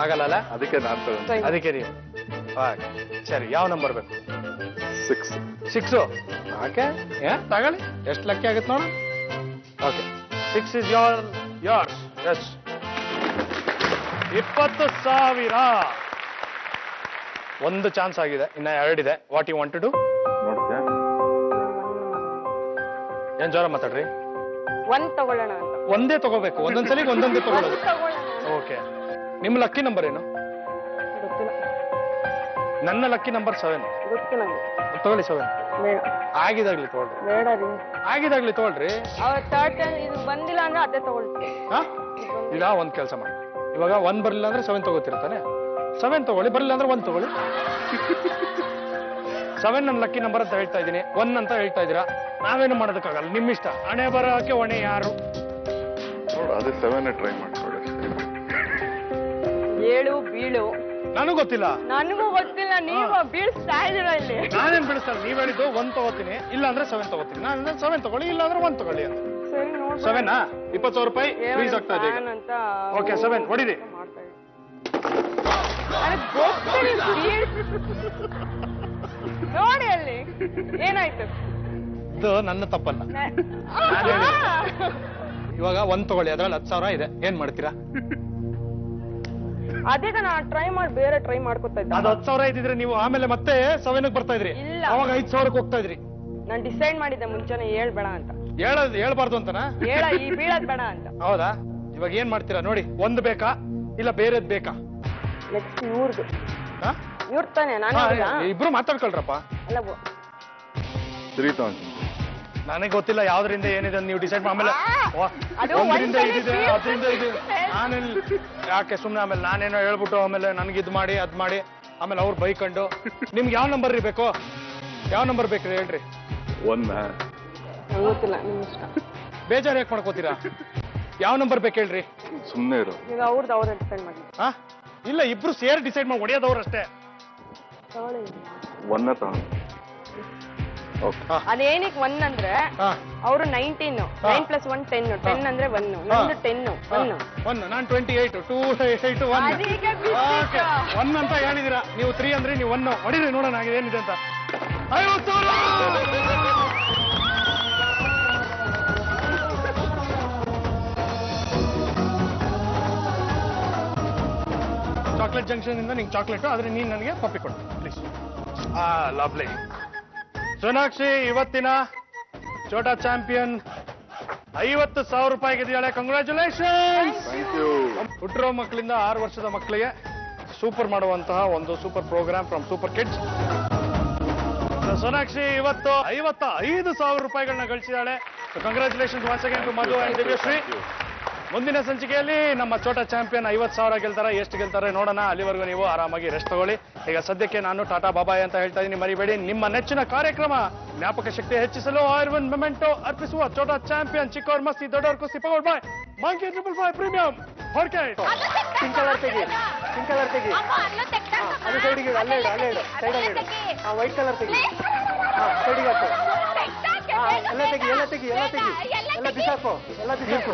ಆಗಲ್ಲ ಅಲ್ಲ? ಅದಕ್ಕೆ ನಾನು ತಗೊಂಡೆ. ಅದಕ್ಕೆ ನೀವು ಸರಿ, ಯಾವ ನಂಬರ್ ಬೇಕು? 6. ಓಕೆ, ತಗೊಳ್ಳಿ. ಎಷ್ಟು ಲಕ್ಕಿ ಆಗುತ್ತೆ ನೋಡ. Okay, 6 is yours. ಎಸ್, 20,000. ಒಂದು ಚಾನ್ಸ್ ಆಗಿದೆ, ಇನ್ನ 2 ಇದೆ. What you want to do? ನೋಡ್ತೀಯಾ? ಏನ್ ಜೋರ ಮಾತಾಡ್ರಿ. 1 ತಗೊಳ್ಳೋಣ ಅಂತ. ಒಂದೇ ತಗೋಬೇಕು, ಒಂದೊಂದ್ಸಲಿ ಒಂದೊಂದೇ ತಗೊಳ್ಳೋದು. ತಗೊಳ್ಳೋಣ. ಓಕೆ, ನಿಮ್ಮ ಲಕ್ಕಿ ನಂಬರ್ ಏನು? ಗೊತ್ತಿಲ್ಲ. ನನ್ನ ಲಕ್ಕಿ ನಂಬರ್ 7. ಗೊತ್ತಿಲ್ಲ. ತಗೊಳ್ಳಿ 7. ಬೇಡ. ಆಗಿದಾಗ್ಲಿ ತಗೊಳ್ರಿ. ಬೇಡ ರೀ. ಆಗಿದಾಗ್ಲಿ ತಗೊಳ್ರಿ. ಥರ್ಡ್ ಟೈಮ್ ಇದು ಬಂದಿಲ್ಲ ಅಂದ್ರೆ ಅದೇ ತಗೊಳ್ತೀನಿ. ಹಾ, ಈಗ ಒಂದ್ ಕೆಲಸ ಮಾಡಿ. ಇವಾಗ 1 ಬರ್ಲಿಲ್ಲ ಅಂದ್ರೆ 7 ತಗೋತಿರ್ತಾನೆ. 7 ತಗೊಳ್ಳಿ, ಬರಲಿಲ್ಲ ಅಂದ್ರೆ 1 ತಗೊಳ್ಳಿ. 7 ನನ್ನ ಲಕ್ಕಿ ನಂಬರ್ ಅಂತ ಹೇಳ್ತಾ ಇದ್ದೀನಿ, 1 ಅಂತ ಹೇಳ್ತಾ ಇದ್ದೀರಾ. ನಾವೇನು ಮಾಡೋದಕ್ಕಾಗಲ್ಲ, ನಿಮ್ಮಿಷ್ಟ. ಹಣೆ ಬರೋಕೆ ಹೊಣೆ ಯಾರು? ನೋಡು, ಅದೇ 7 ಟ್ರೈ ಮಾಡ್ಕೊಳ್ಳಿ. 7 ಬೀಳು. ನನಗೂ ಗೊತ್ತಿಲ್ಲ. ನನಗೂ ಗೊತ್ತಿಲ್ಲ, ನೀವು ಬೀಳ್ಸ್ತಾ ಇದ್ದೀರಾ ಇಲ್ಲಿ. ನಾನೇನ್ ಬಿಡಿಸಲ್ಲ. ನೀವ್ ಹೇಳಿದ್ದು 1 ತಗೋತೀನಿ, ಇಲ್ಲ ಅಂದ್ರೆ 7 ತಗೋತೀನಿ. ನಾನು 7 ತಗೊಳ್ಳಿ, ಇಲ್ಲ ಅಂದ್ರೆ 1 ತಗೊಳ್ಳಿ ಅಂತ. ಸರಿ ನೋಡಿ. 7 20,000 ರೂಪಾಯಿ ಫ್ರೀಸ್ ಆಗ್ತಾ ಇದೆ ಈಗ. ಅಂತ ಓಕೆ 7 ಹೊಡಿರಿ. ಮಾಡ್ತಾ ಇದ್ದೀನಿ. ನನಗ್ ಗೊತ್ತಿಲ್ಲ, ನೋಡಿ ಅಲ್ಲಿ ಏನಾಯ್ತು. ಇದು ನನ್ನ ತಪ್ಪಲ್ಲ. ಇವಾಗ 1 ತಗೊಳ್ಳಿ, ಅದ್ರಲ್ಲಿ 10,000 ಇದೆ, ಏನ್ ಮಾಡ್ತೀರಾ? ಅದೇ ನಾನು ಟ್ರೈ ಮಾಡಿ ಬೇರೆ ಟ್ರೈ ಮಾಡ್ಕೊತಾ ಇದ್ದೆ. ಅದು 10,000 ಇದ್ದಿದ್ರೆ ನೀವು ಆಮೇಲೆ ಮತ್ತೆ 7ಗೆ ಬರ್ತಾ ಇದ್ರಿ. ಇಲ್ಲ. ಅವಾಗ 5,000ಕ್ಕೆ ಹೋಗ್ತಾ ಇದ್ರಿ. ನಾನು ಡಿಸೈಡ್ ಮಾಡಿದ್ದೆ ಮುಂಚೆನೆ ಹೇಳ್ಬೇಡ ಅಂತ. ಹೇಳ್ಬಾರ್ದು ಅಂತನಾ? ಈ ಬೀಳದ್ ಬೇಡ ಅಂತ. ಹೌದಾ? ಇವಾಗ ಏನ್ ಮಾಡ್ತೀರಾ ನೋಡಿ, 1 ಬೇಕಾ ಇಲ್ಲ ಬೇರೆದ್ ಬೇಕಾ? ನೆಕ್ಸ್ಟ್ ಇವ್ರದ್ದು. ಹಾ? ಇವ್ರ ತಾನೆ ನಾನು ಇಬ್ರು ಮಾತಾಡ್ಕೊಳ್ರಪ್ಪ. ಅಲ್ಲ 3,000. ನನಗೆ ಗೊತ್ತಿಲ್ಲ ಯಾವ್ದ್ರಿಂದ ಏನಿದೆ ಅಂತ ನೀವು ಡಿಸೈಡ್ ಆಮೇಲೆ ಅದು ಒಂದರಿಂದ ಒಂದ್ಸಲಿ ಇದಿದೆ ಅದರಿಂದ ಇದು ನಾನೆಲ್ಲಿ ಯಾಕೆ ಸುಮ್ನೆ ಆಮೇಲೆ ನಾನೇನೋ ಹೇಳ್ಬಿಟ್ಟು ಆಮೇಲೆ ನನಗೆ ಇದು ಮಾಡಿ ಅದ್ ಮಾಡಿ ಆಮೇಲೆ ಅವ್ರು ಬೈಕೊಂಡು ನಿಮ್ಗೆ ಯಾವ ನಂಬರ್ ಬೇಕು? ಯಾವ ನಂಬರ್ ಬೇಕ್ರಿ ಹೇಳ್ರಿ. 1 ಗೊತ್ತಿಲ್ಲ, ನಿಮ್ ಇಷ್ಟ. ಬೇಜಾರು ಯಾಕೆ ಮಾಡ್ಕೋತೀರಾ? ಯಾವ ನಂಬರ್ ಬೇಕು ಹೇಳ್ರಿ. ಸುಮ್ಮನೆ ಇರು. ಈಗ ಅವ್ರದ್ದು ಅವ್ರೇ ಡಿಸೈಡ್ ಮಾಡಿ. ಹಾ ಇಲ್ಲ, ಇಬ್ರು ಸೇರಿ ಡಿಸೈಡ್ ಮಾಡಿ ಹೊಡೆಯೋದವ್ರು ಅಷ್ಟೇ. 1 ತಗೊಂಡು. ಓಕೆ. ಅದೇನಿಕ್ 1 ಅಂದ್ರೆ ಹಾ ಅವರು 19, 9 + 1 10, 10 ಅಂದ್ರೆ 1, ನಂದು 10, 1. 1 ನಾನು 28, 2 8 1. ಅದೀಗ ಬಿಸ್ನೆಸ್. ಓಕೆ 1 ಅಂತ ಹೇಳಿದಿರಾ ನೀವು. 3 ಅಂದ್ರೆ ನೀವು 1 ಹೊಡಿರಿ ನೋಡೋಣ ಏನಿದೆ ಅಂತ. 50,000. ಚಾಕ್ಲೇಟ್ ಜಂಕ್ಷನ್ ಇಂದ ನಿಂಗೆ ಚಾಕ್ಲೇಟ್, ಆದ್ರೆ ನೀನ್ ನನಗೆ ಪಪ್ಪಿ ಕೊಡು ಪ್ಲೀಸ್. ಲವ್ಲಿ. ಸೋನಾಕ್ಷಿ ಇವತ್ತಿನ ಚೋಟಾ ಚಾಂಪಿಯನ್ 50,000 ರೂಪಾಯಿ ಗೆದ್ದಿದ್ದಾಳೆ. ಕಂಗ್ರ್ಯಾಚುಲೇಷನ್. Thank you. ಹುಟ್ಟಿರೋ ಮಕ್ಕಳಿಂದ 6 ವರ್ಷದ ಮಕ್ಕಳಿಗೆ ಸೂಪರ್ ಮಾಡುವಂತಹ ಒಂದು super program from super kids. Sonakshi ಇವತ್ತು 55,000 ರೂಪಾಯಿಗಳನ್ನ ಗಳಿಸಿದ್ದಾಳೆ. Congratulation once again to Madhu and Divyashree. ಮುಂದಿನ ಸಂಚಿಕೆಯಲ್ಲಿ ನಮ್ಮ ಚೋಟಾ ಚಾಂಪಿಯನ್ 50,000 ಗೆಲ್ತಾರೆ. ಎಷ್ಟು ಗೆಲ್ತಾರೆ ನೋಡೋಣ. ಅಲ್ಲಿವರೆಗೂ ನೀವು ಆರಾಮಾಗಿ ರೆಸ್ಟ್ ತಗೊಳ್ಳಿ. ಈಗ ಸದ್ಯಕ್ಕೆ ನಾನು ಟಾಟಾ ಬಾಬಾಯ್ ಅಂತ ಹೇಳ್ತಾ ಇದ್ದೀನಿ. ಮರಿಬೇಡಿ, ನಿಮ್ಮ ನೆಚ್ಚಿನ ಕಾರ್ಯಕ್ರಮ ಜ್ಞಾಪಕ ಶಕ್ತಿ ಹೆಚ್ಚಿಸಲು ಆಯುರ್ವೇದ್ ಮೊಮೆಂಟೋ ಅರ್ಪಿಸುವ ಚೋಟಾ ಚಾಂಪಿಯನ್ ಚಿಕ್ಕವ್ರ ಮಸ್ತಿ ದೊಡ್ಡವ್ರ ಕುಸ್ತಿ ಪವರ್ಡ್ ಬೈ ಮಂಕಿ 555 ಪ್ರೀಮಿಯಂ ಹೊರಕೆ. ಪಿಂಕ್ ಕಲರ್ ತೆಗಿ, ಪಿಂಕ್ ಕಲರ್ ತೆಗಿ. ಅದು ಸೈಡಿಗೆ ಅಲ್ಲೇ ಇಡು, ಸೈಡಲ್ಲಿ ಇಡು. ವೈಟ್ ಕಲರ್ ತೆಗಿ. ಸೈಡಿಗೆ ಹಾಕು. ಎಲ್ಲ ತೆಗಿ, ಎಲ್ಲ ಬಿಸಾಕು, ಎಲ್ಲ ಬಿಸಾಕು.